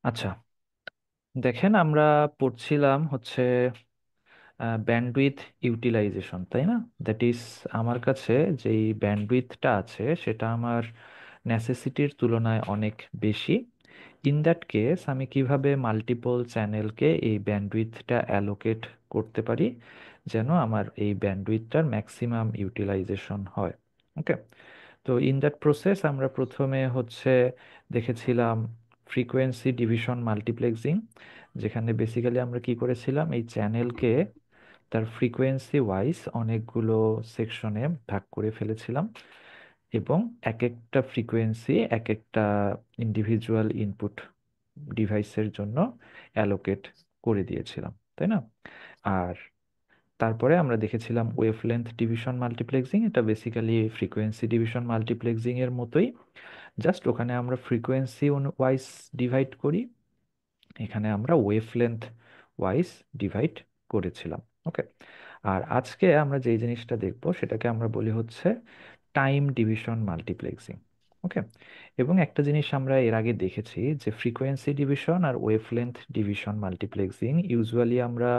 আচ্ছা, দেখেন আমরা পড়ছিলাম হচ্ছে ব্যান্ডউইথ ইউটিলাইজেশন, তাই না? দ্যাট ইজ, আমার কাছে যেই ব্যান্ডউইথটা আছে সেটা আমার নেসেসিটির তুলনায় অনেক বেশি। ইন দ্যাট কেস আমি কিভাবে মাল্টিপল চ্যানেলকে এই ব্যান্ডউইথটা অ্যালোকেট করতে পারি যেন আমার এই ব্যান্ডউইথটার ম্যাক্সিমাম ইউটিলাইজেশন হয়। ওকে, তো ইন দ্যাট প্রসেস আমরা প্রথমে হচ্ছে দেখেছিলাম ফ্রিকোয়েন্সি ডিভিশন মাল্টিপ্লেক্সিং, যেখানে বেসিক্যালি আমরা কি করেছিলাম, এই চ্যানেলকে তার ফ্রিকোয়েন্সি ওয়াইজ অনেকগুলো সেকশনে ভাগ করে ফেলেছিলাম এবং এক একটা ফ্রিকোয়েন্সি এক একটা ইন্ডিভিজুয়াল ইনপুট ডিভাইসের জন্য অ্যালোকেট করে দিয়েছিলাম, তাই না? আর তারপরে আমরা দেখেছিলাম ওয়েভলেন্থ ডিভিশন মাল্টিপ্লেক্সিং। এটা বেসিক্যালি ফ্রিকোয়েন্সি ডিভিশন মাল্টিপ্লেক্সিং এর মতোই, জাস্ট ওখানে আমরা ফ্রিকোয়েন্সি ওয়াইজ ডিভাইড করি, এখানে আমরা ওয়েভলেন্থ ওয়াইজ ডিভাইড করেছিলাম। ওকে, আর আজকে আমরা যেই জিনিসটা দেখব সেটাকে আমরা বলি হচ্ছে টাইম ডিভিশন মাল্টিপ্লেক্সিং। ওকে, এবং একটা জিনিস আমরা এর আগে দেখেছি যে ফ্রিকোয়েন্সি ডিভিশন আর ওয়েভলেন্থ ডিভিশন মাল্টিপ্লেক্সিং ইউজুয়ালি আমরা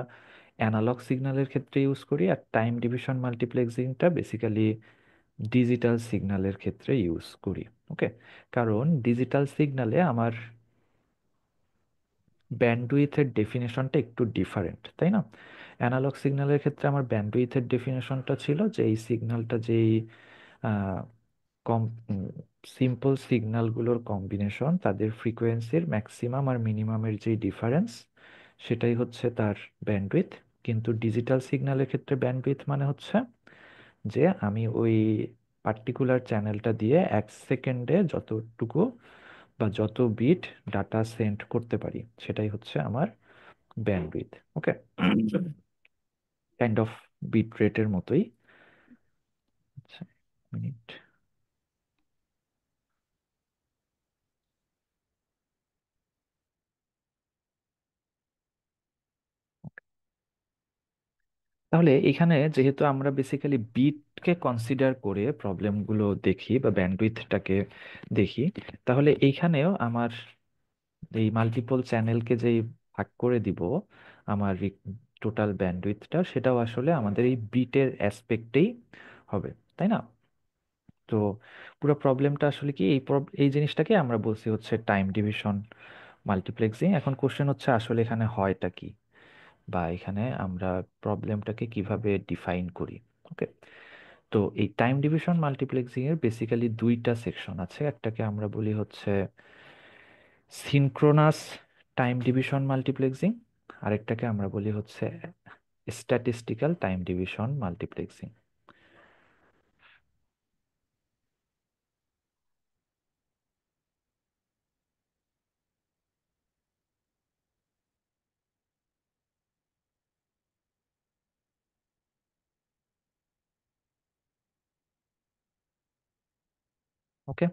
অ্যানালগ সিগন্যালের ক্ষেত্রে ইউজ করি, আর টাইম ডিভিশন মাল্টিপ্লেক্সিংটা বেসিক্যালি ডিজিটাল সিগন্যালের ক্ষেত্রে ইউজ করি। ওকে, কারণ ডিজিটাল সিগন্যালে আমার ব্যান্ডউইথের ডেফিনেশনটা একটু ডিফারেন্ট, তাই না? অ্যানালগ সিগন্যালের ক্ষেত্রে আমার ব্যান্ডউইথের ডেফিনেশনটা ছিল যে এই সিগন্যালটা যেই কম সিম্পল সিগন্যালগুলোর কম্বিনেশন, তাদের ফ্রিকোয়েন্সির ম্যাক্সিমাম আর মিনিমামের যেই ডিফারেন্স সেটাই হচ্ছে তার ব্যান্ডউইথ। কিন্তু ডিজিটাল সিগন্যালের ক্ষেত্রে ব্যান্ডউইথ মানে হচ্ছে যে আমি ওই পার্টিকুলার চ্যানেলটা দিয়ে 1 সেকেন্ডে যতটুকু বা যত বিট ডাটা সেন্ড করতে পারি সেটাই হচ্ছে আমার bandwidth. Okay, kind of bit রেটের মতোই। আচ্ছা, মিনিট। তাহলে এখানে যেহেতু আমরা বেসিক্যালি বিটকে কনসিডার করে প্রবলেমগুলো দেখি বা ব্যান্ডউইথটাকে দেখি, তাহলে এইখানেও আমার এই মাল্টিপল চ্যানেলকে যেই ভাগ করে দিব আমার টোটাল ব্যান্ডউইথটা, সেটাও আসলে আমাদের এই বিটের অ্যাসপেক্টেই হবে, তাই না? তো পুরো প্রবলেমটা আসলে কি, এই জিনিসটাকে আমরা বলছি হচ্ছে টাইম ডিভিশন মাল্টিপ্লেক্সিং। এখন কোশ্চেন হচ্ছে আসলে এখানে হয়টা কি, বা এখানে আমরা প্রবলেমটাকে কিভাবে ডিফাইন করি। ওকে, তো এই টাইম ডিভিশন মাল্টিপ্লেক্সিং এর বেসিক্যালি দুইটা সেকশন আছে। একটাকে আমরা বলি হচ্ছে সিনক্রোনাস টাইম ডিভিশন মাল্টিপ্লেক্সিং, আরেকটাকে আমরা বলি হচ্ছে স্ট্যাটিস্টিক্যাল টাইম ডিভিশন মাল্টিপ্লেক্সিং। ওকে,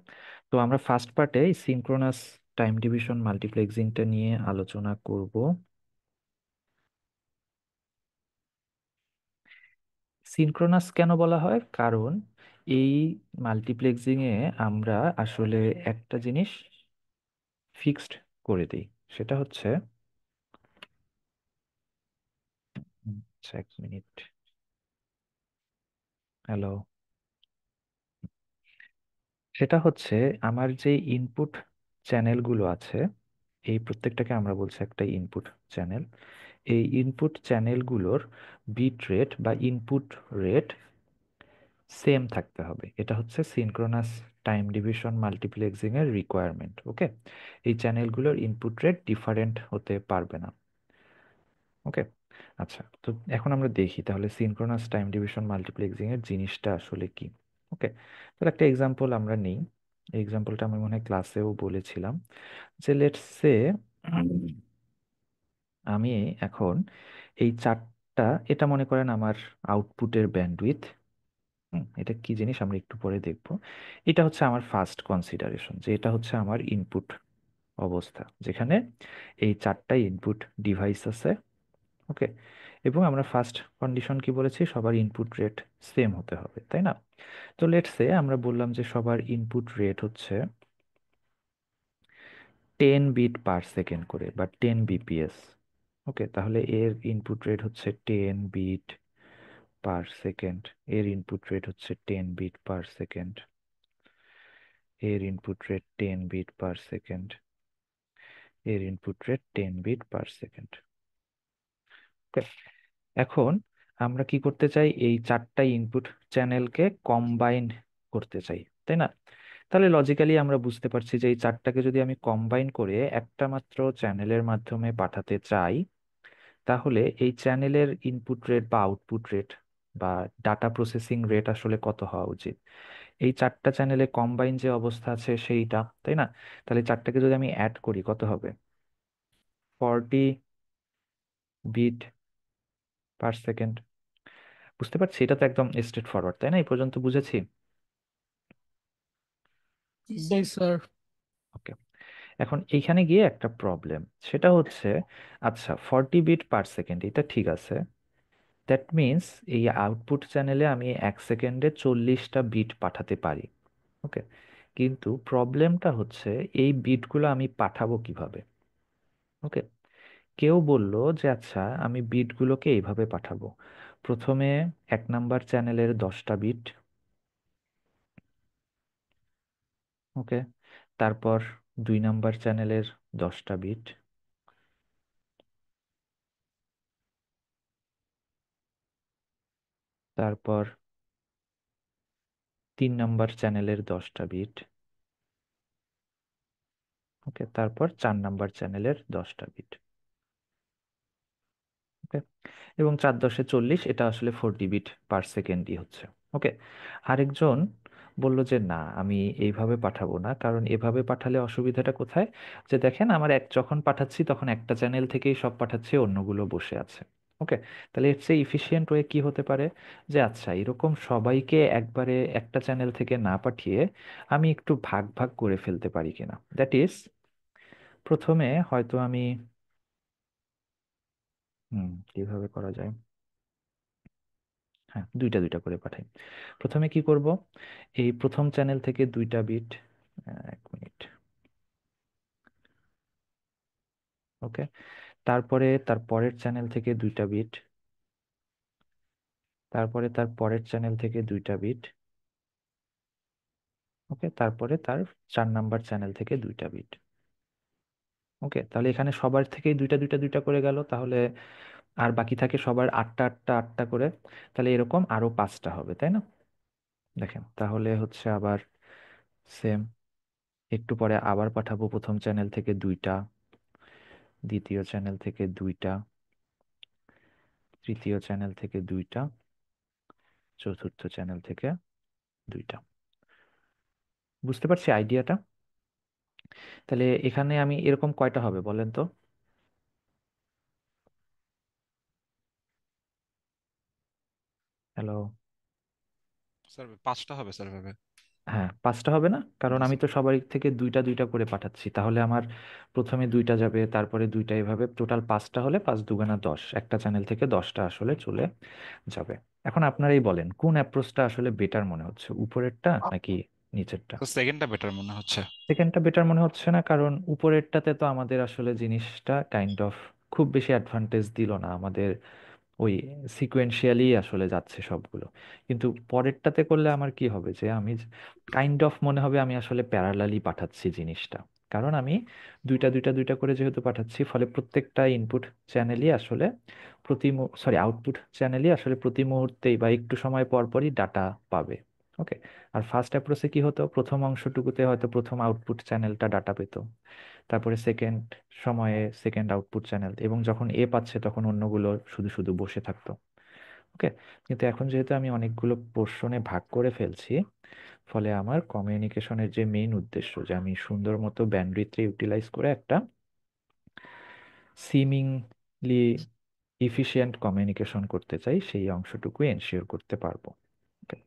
তো আমরা ফার্স্ট পার্টে সিনক্রোনাস টাইম ডিভিশন মাল্টিপ্লেক্সিংটা নিয়ে আলোচনা করব। সিনক্রোনাস কেন বলা হয়? কারণ এই মাল্টিপ্লেক্সিং এ আমরা আসলে একটা জিনিস ফিক্সড করে দিই, সেটা হচ্ছে আচ্ছা, 1 মিনিট। হ্যালো। সেটা হচ্ছে আমার যে ইনপুট চ্যানেলগুলো আছে, এই প্রত্যেকটাকে আমরা বলছি একটা ইনপুট চ্যানেল। এই ইনপুট চ্যানেলগুলোর বিট রেট বা ইনপুট রেট সেম থাকতে হবে। এটা হচ্ছে সিনক্রোনাস টাইম ডিভিশন মাল্টিপ্লেক্সিং এর রিকোয়ারমেন্ট। ওকে, এই চ্যানেলগুলোর ইনপুট রেট ডিফারেন্ট হতে পারবে না। ওকে, আচ্ছা, তো এখন আমরা দেখি তাহলে সিনক্রোনাস টাইম ডিভিশন মাল্টিপ্লেক্সিং এর জিনিসটা আসলে কি। ওকে, তাহলে একটা এক্সাম্পল আমরা নিই। এই এক্সাম্পলটা আমি মনে হয় ক্লাসেও বলেছিলাম যে লেটস সে আমি এখন এই চারটা, এটা মনে করেন আমার আউটপুটের ব্যান্ডউইথ। এটা কি জিনিস আমরা একটু পরে দেখব। এটা হচ্ছে আমার ফার্স্ট কনসিডারেশন, যে এটা হচ্ছে আমার ইনপুট অবস্থা যেখানে এই চারটা ইনপুট ডিভাইস আছে। ওকে, এবং আমরা ফার্স্ট কন্ডিশন কি বলেছি, সবার ইনপুট রেট সেম হতে হবে, তাই না? তো লেটস সে আমরা বললাম যে সবার ইনপুট রেট হচ্ছে 10 বিট পার সেকেন্ড করে বা 10 বিপিএস। ওকে, তাহলে এর ইনপুট রেট হচ্ছে 10 বিট পার সেকেন্ড। এর ইনপুট রেট হচ্ছে 10 বিট পার সেকেন্ড। এর input rate 10 bit per second. এর input rate 10 bit per second. Okay, এখন আমরা কি করতে চাই, এই চারটা ইনপুট চ্যানেলকে কম্বাইন করতে চাই, তাই না? তাহলে লজিক্যালি আমরা বুঝতে পারছি যে এই চারটাকে যদি আমি কম্বাইন করে একটা মাত্র চ্যানেলের মাধ্যমে পাঠাতে চাই, তাহলে এই চ্যানেলের ইনপুট রেট বা আউটপুট রেট বা ডাটা প্রসেসিং রেট আসলে কত হওয়া উচিত? এই চারটা চ্যানেলে কম্বাইন যে অবস্থা আছে সেইটা, তাই না? তাহলে চারটাকে যদি আমি অ্যাড করি কত হবে? 40 বিট পার সেকেন্ড। বুঝতে পারছি, এটা তো একদম স্ট্রেট ফরওয়ার্ড, তাই না? এই পর্যন্ত বুঝেছি। জি স্যার। ওকে, এখন এইখানে গিয়ে একটা প্রবলেম, সেটা হচ্ছে, আচ্ছা 40 বিট পার সেকেন্ড এটা ঠিক আছে, দ্যাট মিনস এই আউটপুট চ্যানেলে আমি 1 সেকেন্ডে 40টা বিট পাঠাতে পারি। ওকে, কিন্তু প্রবলেমটা হচ্ছে এই বিটগুলো আমি পাঠাবো কিভাবে? ওকে, কেউ বলল যে আচ্ছা আমি বিটগুলোকে এইভাবে পাঠাবো, প্রথমে 1 নাম্বার চ্যানেলের 10টা বিট। ওকে, তারপর 2 নাম্বার চ্যানেলের 10টা বিট। তারপর 3 নাম্বার চ্যানেলের 10টা বিট। ওকে, তারপর 4 নাম্বার চ্যানেলের 10টা বিট। ওকে, এবং 4 × 10 = 40, এটা আসলে 40 বিট পার সেকেন্ডই হচ্ছে। ওকে, আরেকজন বলল যে না আমি এইভাবে পাঠাবো না, কারণ এভাবে পাঠালে অসুবিধাটা কোথায়, যে দেখেন আমার যখন পাঠাচ্ছি তখন একটা চ্যানেল থেকেই সব পাঠাচ্ছি, অন্যগুলো বসে আছে। ওকে, তাহলে এর চেয়ে ইফিশিয়েন্ট ওয়ে কি হতে পারে, যে আচ্ছা এরকম সবাইকে একবারে একটা চ্যানেল থেকে না পাঠিয়ে আমি একটু ভাগ ভাগ করে ফেলতে পারি কিনা, দ্যাট ইজ প্রথমে হয়তো আমি কিভাবে করা যায়, হ্যাঁ দুইটা দুইটা করে পাঠাই। প্রথমে কি করব, এই প্রথম চ্যানেল থেকে 2টা বিট, 1 মিনিট। ওকে, তারপরে তার পরের চ্যানেল থেকে 2টা বিট, তারপরে তার পরের চ্যানেল থেকে 2টা বিট। ওকে, তারপরে তার 4 নাম্বার চ্যানেল থেকে 2টা বিট। ওকে, তাহলে এখানে সবার থেকেই দুইটা দুইটা দুইটা করে গেল, তাহলে আর বাকি থাকে সবার আটটা আটটা আটটা করে। তাহলে এরকম আরো 5টা হবে, তাই না? দেখেন তাহলে হচ্ছে আবার সেম, একটু পরে আবার পাঠাবো প্রথম চ্যানেল থেকে 2টা, দ্বিতীয় চ্যানেল থেকে 2টা, তৃতীয় চ্যানেল থেকে 2টা, চতুর্থ চ্যানেল থেকে 2টা। বুঝতে পারছি আইডিয়াটা? তাহলে এখানে আমি এরকম কয়টা হবে বলেন তো? হ্যালো? স্যার 5টা হবে স্যার ভাবে। হ্যাঁ 5টা হবে না, কারণ জি আমি স্যার। তো সবার থেকে দুইটা দুইটা করে পাঠাচ্ছি, তাহলে আমার প্রথমে 2টা যাবে, তারপরে 2টা, এভাবে টোটাল 5টা হলে 5 × 2 = 10, একটা চ্যানেল থেকে 10টা আসলে চলে যাবে। এখন আপনারাই বলেন কোন অ্যাপ্রোচটা আসলে বেটার মনে হচ্ছে, উপরেরটা নাকি নিচেরটা? তো সেকেন্ডটা বেটার মনে হচ্ছে। সেকেন্ডটা বেটার মনে হচ্ছে না, কারণ উপরেরটাতে তো আমাদের আসলে জিনিসটা কাইন্ড অফ খুব বেশি অ্যাডভান্টেজ দিল না আমাদের, ওই সিকোয়েন্সিয়ালি আসলে যাচ্ছে সবগুলো। কিন্তু পরেরটাতে করলে আমার কি হবে, যে আমি কাইন্ড অফ মনে হবে আমি আসলে প্যারালালি পাঠাচ্ছি জিনিসটা, কারণ আমি দুইটা দুইটা দুইটা করে যেহেতু পাঠাচ্ছি, ফলে প্রত্যেকটা ইনপুট চ্যানেলই আসলে আউটপুট চ্যানেলই আসলে প্রতি মুহূর্তেই বা একটু সময় পর পরই ডাটা পাবে। ওকে, আর ফার্স্ট অ্যাপ্রোচে কি হতো, প্রথম অংশটুকুতে হয়তো প্রথম আউটপুট চ্যানেলটা ডাটা পেত, তারপরে সেকেন্ড সময়ে সেকেন্ড আউটপুট চ্যানেল, এবং যখন এ পাচ্ছে তখন অন্যগুলো শুধু শুধু বসে থাকতো। ওকে, কিন্তু এখন যেহেতু আমি অনেকগুলো পোর্শনে ভাগ করে ফেলছি, ফলে আমার কমিউনিকেশনের যে মেইন উদ্দেশ্য, যে আমি সুন্দর মতো ব্যান্ডউইথ ইউটিলাইজ করে একটা সিমিংলি ইফিশিয়েন্ট কমিউনিকেশন করতে চাই, সেই অংশটুকু এনশিওর করতে পারবো। Okay,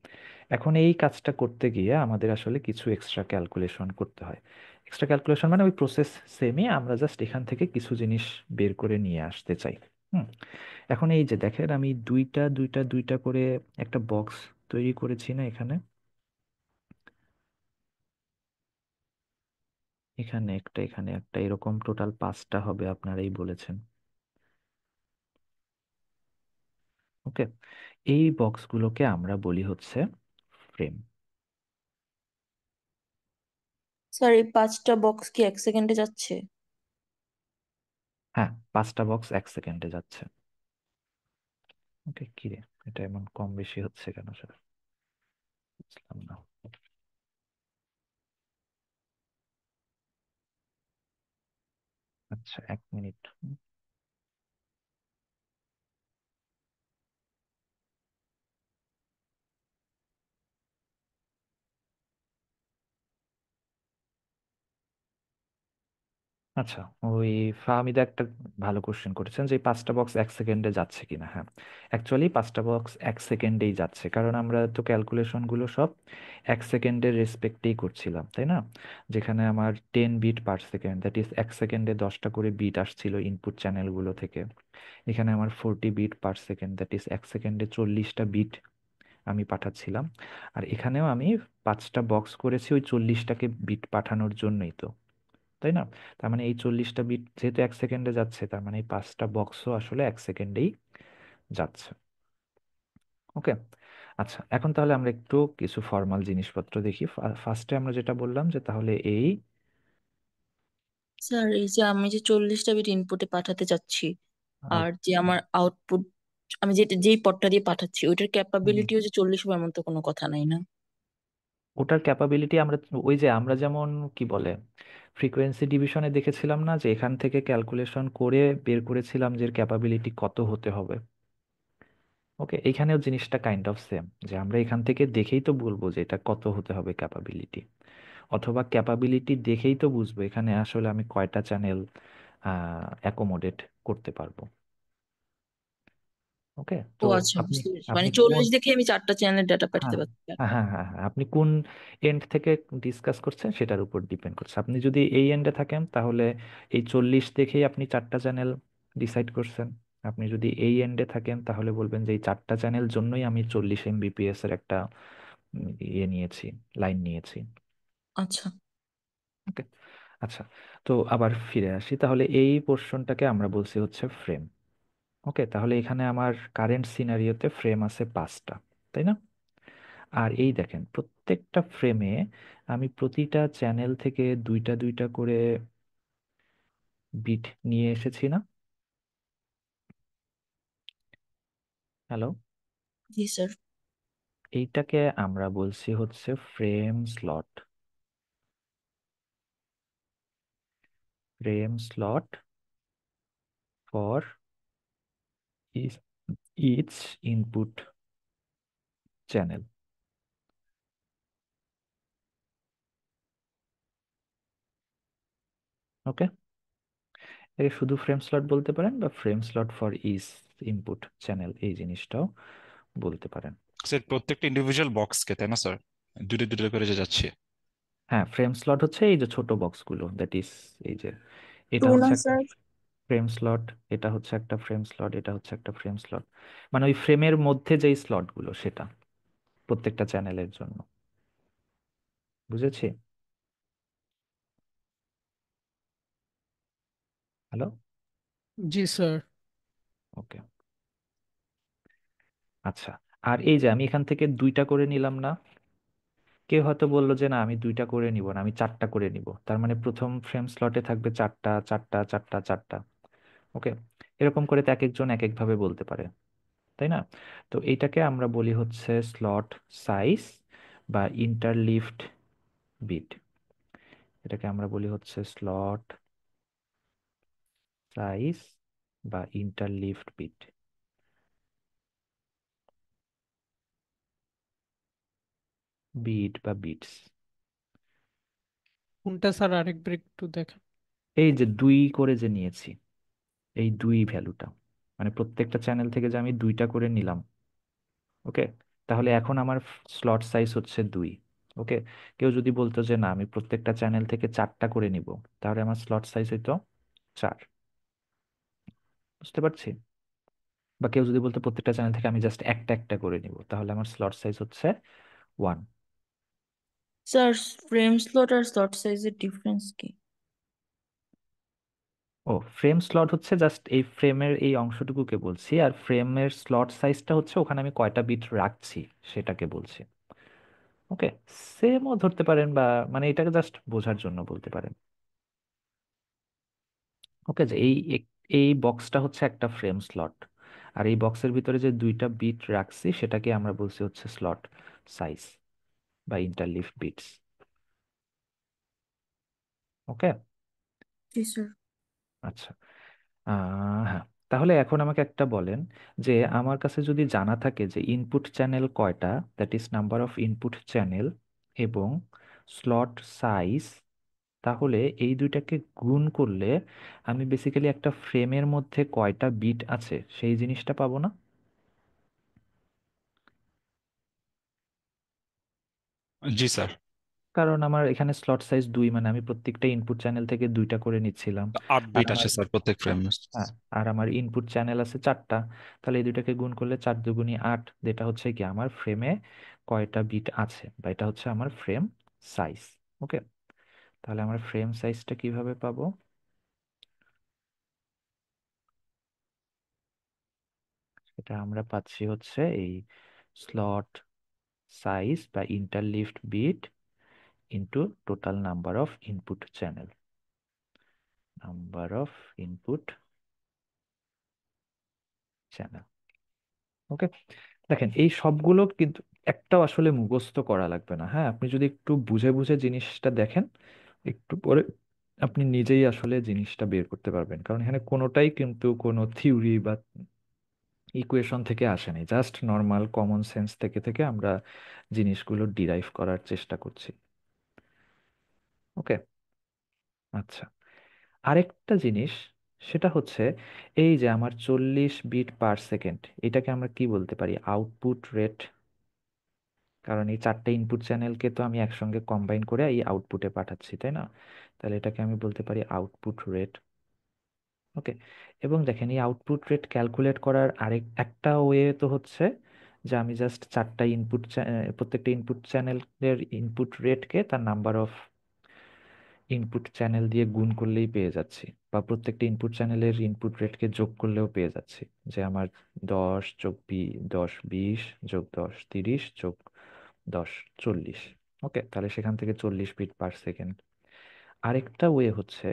এখন এই কাজটা করতে গিয়ে আমাদের আসলে কিছু এক্সট্রা ক্যালকুলেশন করতে হয়। এক্সট্রা ক্যালকুলেশন মানে ওই প্রসেস সেমই, আমরা জাস্ট এখান থেকে কিছু জিনিস বের করে নিয়ে আসতে চাই। হুম, এখন এই যে দেখেন আমি দুইটা দুইটা দুইটা করে একটা বক্স তৈরি করেছি না এখানে, এখানে একটা, এখানে একটা, এরকম টোটাল 5টা হবে আপনারাই বলেছেন। ওকে, এই বক্সগুলোকে আমরা বলি হচ্ছে ফ্রেম। স্যার এই 5টা বক্স কি 1 সেকেন্ডে যাচ্ছে? হ্যাঁ, 5টা বক্স 1 সেকেন্ডে যাচ্ছে। ওকে, কি রে, এটা এমন কম বেশি হচ্ছে কেন স্যার, বুঝলাম না। আচ্ছা, 1 মিনিট। আচ্ছা, ওই ফাহমিদা একটা ভালো কোশ্চেন করেছেন যে এই 5টা বক্স 1 সেকেন্ডে যাচ্ছে কিনা। হ্যাঁ, অ্যাকচুয়ালি 5টা বক্স 1 সেকেন্ডেই যাচ্ছে, কারণ আমরা তো ক্যালকুলেশনগুলো সব 1 সেকেন্ডের রেসপেক্টেই করছিলাম, তাই না? যেখানে আমার 10 bit per second, that is 1 সেকেন্ডে 10টা করে বিট আসছিল ইনপুট চ্যানেলগুলো থেকে। এখানে আমার 40 bit per second, that is 1 সেকেন্ডে 40টা বিট আমি পাঠাচ্ছিলাম। আর এখানেও আমি 5টা বক্স করেছি ওই 40টাকে বিট পাঠানোর জন্যই তো, তাই না? তার মানে এই 40টা বিট যেহেতু 1 সেকেন্ডে যাচ্ছে, তার মানে এই 5টা বক্সও আসলে 1 সেকেন্ডেই যাচ্ছে। ওকে, আচ্ছা, এখন তাহলে আমরা একটু কিছু ফর্মাল জিনিসপত্র দেখি। ফার্স্টে আমরা যেটা বললাম যে তাহলে এই স্যার এই যে আমি যে 40টা বিট ইনপুটে পাঠাতে চাচ্ছি, আউট, আর যে আমার আউটপুট আমি যেই পটটা দিয়ে পাঠাচ্ছি ওইটার ক্যাপাবিলিটিও যে 40 হবে এমন তো কোনো কথা নাই না? ওটার ক্যাপাবিলিটি আমরা ওই যে আমরা যেমন কি বলে ফ্রিকোয়েন্সি ডিভিশনে দেখেছিলাম না, যে এখান থেকে ক্যালকুলেশন করে বের করেছিলাম যে এর ক্যাপাবিলিটি কত হতে হবে। ওকে, এইখানেও জিনিসটা কাইন্ড অফ সেম, যে আমরা এখান থেকে দেখেই তো বলবো যে এটা কত হতে হবে ক্যাপাবিলিটি, অথবা ক্যাপাবিলিটি দেখেই তো বুঝবো এখানে আসলে আমি কয়টা চ্যানেল অ্যাকোমোডেট করতে পারবো। ওকে, ও তো আচ্ছা, আপনি বুঝতে পেরেছি, আপনি মানে কোন, 40 দেখে আমি 4টা চ্যানেলের ডাটা পাঠাতে হ্যাঁ পারছি আর হ্যাঁ কি। হ্যাঁ হ্যাঁ হ্যাঁ, আপনি কোন এন্ড থেকে ডিসকাস করছেন সেটার উপর ডিপেন্ড করছে। আপনি যদি এই এন্ডে থাকেন তাহলে এই 40 দেখেই আপনি 4টা চ্যানেল ডিসাইড করছেন। আপনি যদি এই এন্ডে থাকেন তাহলে বলবেন যে এই 4টা চ্যানেল জন্যই আমি 40 Mbps এর একটা ইয়ে নিয়েছি, লাইন নিয়েছি। আচ্ছা ওকে, আচ্ছা, তো আবার ফিরে আসি, তাহলে এই পোর্শনটাকে আমরা বলছি হচ্ছে ফ্রেম। ওকে, তাহলে এখানে আমার কারেন্ট সিনারিওতে ফ্রেম আছে 5টা, তাই না? আর এই দেখেন প্রত্যেকটা ফ্রেমে আমি প্রতিটা চ্যানেল থেকে দুইটা দুইটা করে বিট নিয়ে এসেছি না? Hello, ji sir. এইটাকে আমরা বলছি হচ্ছে frame slot. Frame slot for each input channel. Okay, এর শুধু ফ্রেম স্লট বলতে পারেন, বা frame slot for each input channel এই জিনিসটাও বলতে পারেন। স্যার প্রত্যেকটা ইন্ডিভিজুয়াল বক্সকে, তাই না স্যার? দুটো দুটো করে যে যাচ্ছে। হ্যাঁ, ফ্রেম স্লট হচ্ছে এই যে ছোট বক্সগুলো, দ্যাট ইজ এই যে এটা টু না হচ্ছে একটা স্যার? ফ্রেম স্লট, এটা হচ্ছে একটা ফ্রেম স্লট, এটা হচ্ছে একটা ফ্রেম স্লট। মানে ওই ফ্রেমের মধ্যে যেই স্লটগুলো সেটা প্রত্যেকটা চ্যানেলের জন্য। বুঝেছি? Hello, ji sir. ওকে, আচ্ছা। আর এই যে আমি এখান থেকে দুইটা করে নিলাম না, কেউ হয়তো বললো যে না আমি দুইটা করে নিব না, আমি 4টা করে নিব, তার মানে প্রথম ফ্রেম স্লটে থাকবে 4টা 4টা 4টা 4টা। ওকে, এরকম করে তো এক একজন এক একভাবে বলতে পারে, তাই না? তো এইটাকে আমরা বলি হচ্ছে স্লট সাইজ বা ইন্টারলিভড বিট। এটাকে আমরা বলি হচ্ছে স্লট সাইজ বা ইন্টারলিভড বিট, বিট বা বিটস। কোনটা স্যার আরেকবার একটু দেখেন। এই যে দুই করে যে নিয়েছি, এই দুই ভ্যালুটা, মানে প্রত্যেকটা চ্যানেল থেকে যে আমি দুইটা করে নিলাম। ওকে, তাহলে এখন আমার স্লট সাইজ হচ্ছে 2। ওকে, কেউ যদি বলতো যে না আমি প্রত্যেকটা চ্যানেল থেকে 4টা করে নিব, তাহলে আমার স্লট সাইজ হইতো 4। বুঝতে পারছি? বা কেউ যদি বলতো প্রত্যেকটা চ্যানেল থেকে আমি জাস্ট একটা একটা করে নিব, তাহলে আমার স্লট সাইজ হচ্ছে 1। স্যার ফ্রেম স্লট আর স্লট সাইজের ডিফারেন্স কি? ও, ফ্রেম স্লট হচ্ছে জাস্ট এই ফ্রেমের এই অংশটুকুকে বলছি, আর ফ্রেমের স্লট সাইজটা হচ্ছে ওখানে আমি কয়টা বিট রাখছি সেটাকে বলছি। ওকে, সেমও ধরতে পারেন, বা মানে এটাকে জাস্ট বোঝার জন্য বলতে পারেন। ওকে, যে এই বক্সটা হচ্ছে একটা ফ্রেম স্লট, আর এই বক্সের ভিতরে যে দুইটা বিট রাখছি সেটাকে আমরা বলছি হচ্ছে স্লট সাইজ বা ইন্টারলিভ বিটস। ওকে। জি স্যার। আচ্ছা। হ্যাঁ, তাহলে এখন আমাকে একটা বলেন যে আমার কাছে যদি জানা থাকে যে ইনপুট চ্যানেল কয়টা, that is number of input channel, এবং স্লট সাইজ, তাহলে এই দুইটাকে গুণ করলে আমি বেসিক্যালি একটা ফ্রেমের মধ্যে কয়টা বিট আছে সেই জিনিসটা পাবো না? জি স্যার। কারণ আমার এখানে স্লট সাইজ 2, মানে আমি প্রত্যেকটা ইনপুট চ্যানেল থেকে দুইটা করে নিচ্ছিলাম। 8 আর বিট আমার, আসে স্যার প্রত্যেক হ্যাঁ, ফ্রেম। হ্যাঁ, আর আমার ইনপুট চ্যানেল আছে 4টা। তাহলে এই দুইটাকে গুণ করলে 4 দুগুণি 8, যেটা হচ্ছে কি আমার ফ্রেমে কয়টা বিট আছে, বা এটা হচ্ছে আমার ফ্রেম সাইজ। ওকে, তাহলে আমার ফ্রেম সাইজটা কিভাবে পাবো? এটা আমরা পাচ্ছি হচ্ছে এই স্লট সাইজ বা interleaved bit into total number of input channel, number of input channel. Okay, দেখেন এই সবগুলো কিন্তু একটাও আসলে মুখস্থ করা লাগবে না। হ্যাঁ, আপনি যদি একটু বুঝে বুঝে জিনিসটা দেখেন, একটু পরে আপনি নিজেই আসলে জিনিসটা বের করতে পারবেন, কারণ এখানে কোনোটাই কিন্তু কোনো থিওরি বা ইকুয়েশন থেকে আসে নাই, জাস্ট নর্মাল কমন সেন্স থেকে থেকে আমরা জিনিসগুলো ডিরাইভ করার চেষ্টা করছি। ওকে। আচ্ছা, আরেকটা জিনিস, সেটা হচ্ছে এই যে আমার 40 বিট পার সেকেন্ড, এটাকে আমরা কি বলতে পারি? Output rate. কারণ এই 4টে ইনপুট চ্যানেলকে তো আমি একসঙ্গে কম্বাইন করে এই আউটপুটে পাঠাচ্ছি, তাই না? তাহলে এটাকে আমি বলতে পারি আউটপুট রেট। ওকে, এবং দেখেন এই আউটপুট রেট ক্যালকুলেট করার আরেক একটা ওয়ে তো হচ্ছে যে আমি জাস্ট 4টা ইনপুট, প্রত্যেকটা ইনপুট চ্যানেলের ইনপুট রেটকে তার নাম্বার অফ ইনপুট চ্যানেল দিয়ে গুণ করলেই পেয়ে যাচ্ছি, বা প্রত্যেকটা ইনপুট চ্যানেলের ইনপুট রেটকে যোগ করলেও পেয়ে যাচ্ছি, যে আমার 10 যোগ 20 যোগ 10 30 যোগ 10 40। ওকে, তাহলে সেখান থেকে 40 বিট পার সেকেন্ড। আরেকটা ওয়ে হচ্ছে,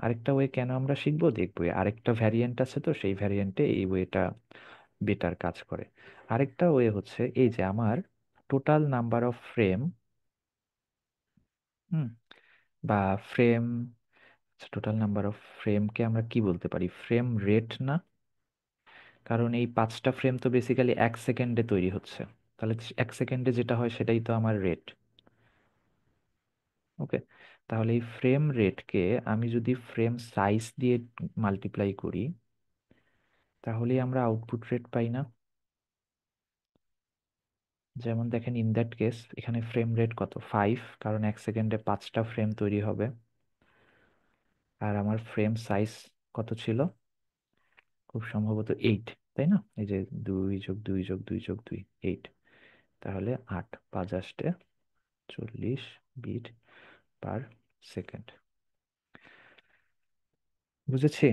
আরেকটা ওয়ে কেন আমরা শিখবো দেখবো, আরেকটা ভ্যারিয়েন্ট আছে, তো সেই ভ্যারিয়েন্টে এই ওয়েটা বেটার কাজ করে। আরেকটা ওয়ে হচ্ছে এই যে আমার টোটাল নাম্বার অফ ফ্রেম, হুম, বা ফ্রেম, টোটাল নাম্বার অফ ফ্রেমকে আমরা কি বলতে পারি? ফ্রেম রেট না? কারণ এই 5টা ফ্রেম তো বেসিক্যালি 1 সেকেন্ডে তৈরি হচ্ছে, তাহলে 1 সেকেন্ডে যেটা হয় সেটাই তো আমার রেট। ওকে, তাহলে এই ফ্রেম রেটকে আমি যদি ফ্রেম সাইজ দিয়ে মাল্টিপ্লাই করি, তাহলেই আমরা আউটপুট রেট পাই না? যেমন দেখেন, ইন দ্যাট কেস এখানে ফ্রেম রেট কত? 5, কারণ 1 সেকেন্ডে 5টা ফ্রেম তৈরি হবে। আর আমার ফ্রেম সাইজ কত ছিল? খুব সম্ভবত 8, তাই না? এই যে 2 যোগ 2 যোগ 2 যোগ 2, 8। তাহলে 8 5 40 বিট পার সেকেন্ড। বুঝেছি?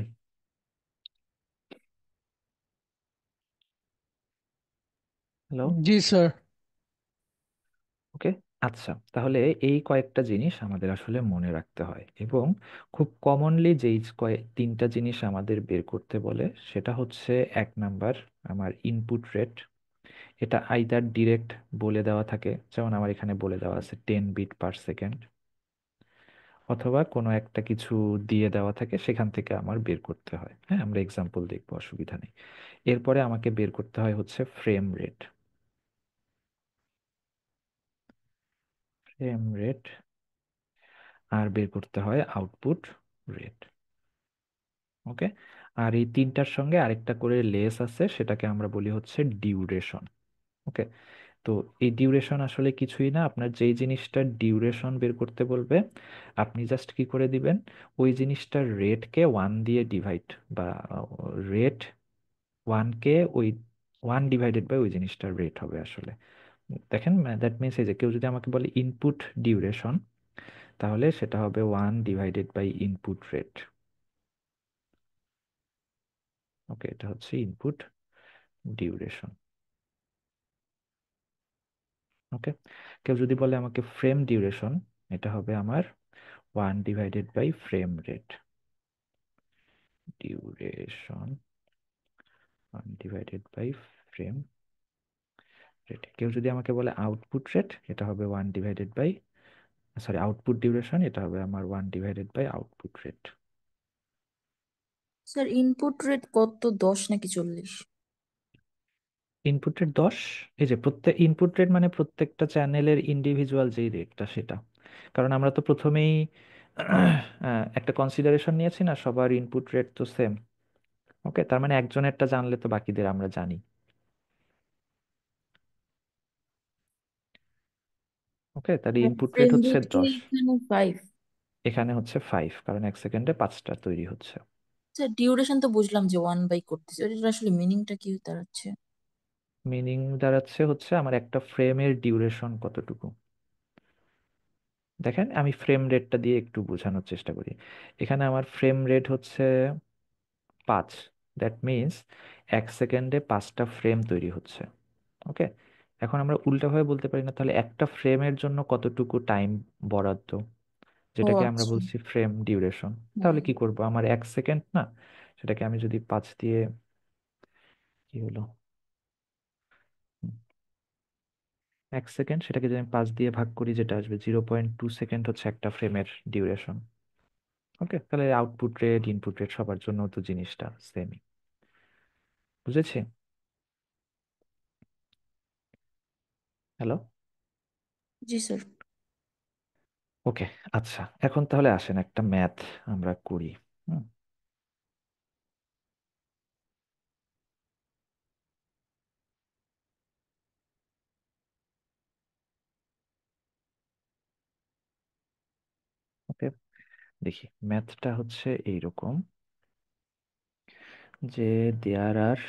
হ্যালো? জি স্যার। ওকে। আচ্ছা, তাহলে এই কয়েকটা জিনিস আমাদের আসলে মনে রাখতে হয়, এবং খুব কমনলি যেই 3টা জিনিস আমাদের বের করতে বলে সেটা হচ্ছে, 1 নাম্বার আমার ইনপুট রেট। এটা আইদার ডিরেক্ট বলে দেওয়া থাকে, যেমন আমার এখানে বলে দেওয়া আছে 10 বিট পার সেকেন্ড, অথবা কোনো একটা কিছু দিয়ে দেওয়া থাকে, সেখান থেকে আমার বের করতে হয়। হ্যাঁ, আমরা এক্সাম্পল দেখবো, অসুবিধা নেই। এরপরে আমাকে বের করতে হয় হচ্ছে ফ্রেম রেট। ফ্রেম রেট, আর বের করতে হয় আউটপুট রেট। ওকে, আর এই 3টার সঙ্গে আরেকটা করে লেস আছে, সেটাকে আমরা বলি হচ্ছে ডিউরেশন। ওকে, তো এই ডিউরেশন আসলে কিছুই না, আপনার যেই জিনিসটার ডিউরেশন বের করতে বলবে আপনি জাস্ট কি করে দিবেন, ওই জিনিসটার রেটকে 1 দিয়ে ডিভাইড, বা রেট 1কে ওই 1 ডিভাইডেড বাই ওই জিনিসটার রেট হবে আসলে। দেখেন, দ্যাট মিনস এই যে কেউ যদি আমাকে বলে ইনপুট ডিউরেশন, তাহলে সেটা হবে 1 ডিভাইডেড বাই ইনপুট রেট। ওকে, এটা হচ্ছে ইনপুট ডিউরেশন। ওকে, কেউ যদি বলে আমাকে ফ্রেম ডিউরেশন, এটা হবে আমার 1/ফ্রেম রেট। ডিউরেশন 1/ফ্রেম রেট। কেউ যদি আমাকে বলে আউটপুট রেট, এটা হবে আউটপুট ডিউরেশন, এটা হবে আমার 1/আউটপুট রেট। স্যার ইনপুট রেট কত, 10 নাকি 40? Input rate 10। এই যে প্রত্যেক ইনপুট রেট মানে প্রত্যেকটা চ্যানেলের ইন্ডিভিজুয়াল যেই রেটটা সেটা। কারণ আমরা তো প্রথমেই একটা কনসিডারেশন নিয়েছি না, সবার ইনপুট রেট তো সেম। ওকে, তার মানে একজনেরটা জানলে তো বাকিদের আমরা জানি। ওকে, তাহলে ইনপুট রেট ফ্রেম হচ্ছে রেট কি 10। এখানে 5? এখানে হচ্ছে 5, কারণ 1 সেকেন্ডে 5টা তৈরি হচ্ছে। স্যার ডিউরেশন তো বুঝলাম যে 1/, করতেছে, এটা আসলে মিনিংটা কি দাঁড়াচ্ছে? মিনিং দাঁড়াচ্ছে হচ্ছে আমার একটা ফ্রেমের ডিউরেশন কতটুকু। দেখেন, আমি ফ্রেম রেটটা দিয়ে একটু বোঝানোর চেষ্টা করি। এখানে আমার ফ্রেম রেট হচ্ছে 5। দ্যাট মিনস 1 সেকেন্ডে 5টা ফ্রেম তৈরি হচ্ছে। ওকে, এখন আমরা উল্টাভাবে বলতে পারি না, তাহলে একটা ফ্রেমের জন্য কতটুকু টাইম বরাদ্দ, ও যেটাকে আমরা আচ্ছা। বলছি ফ্রেম ডিউরেশন। তাহলে হুম। কি করব, আমার 1 সেকেন্ড না, সেটাকে আমি যদি 5 দিয়ে, কি হলো, 1 সেকেন্ড, সেটাকে যদি আমি 5 দিয়ে ভাগ করি, যেটা আসবে 0.2 সেকেন্ড হচ্ছে একটা ফ্রেমের ডিউরেশন। ওকে, তাহলে আউটপুট রেট ইনপুট রেট সবার জন্য তো জিনিসটা সেমই। বুঝেছি? হ্যালো? জি স্যার। ওকে, আচ্ছা, এখন তাহলে আসেন একটা ম্যাথ আমরা করি। হুম। ওকে, দেখি ম্যাথটা হচ্ছে এইরকম, যে দেয়ার আর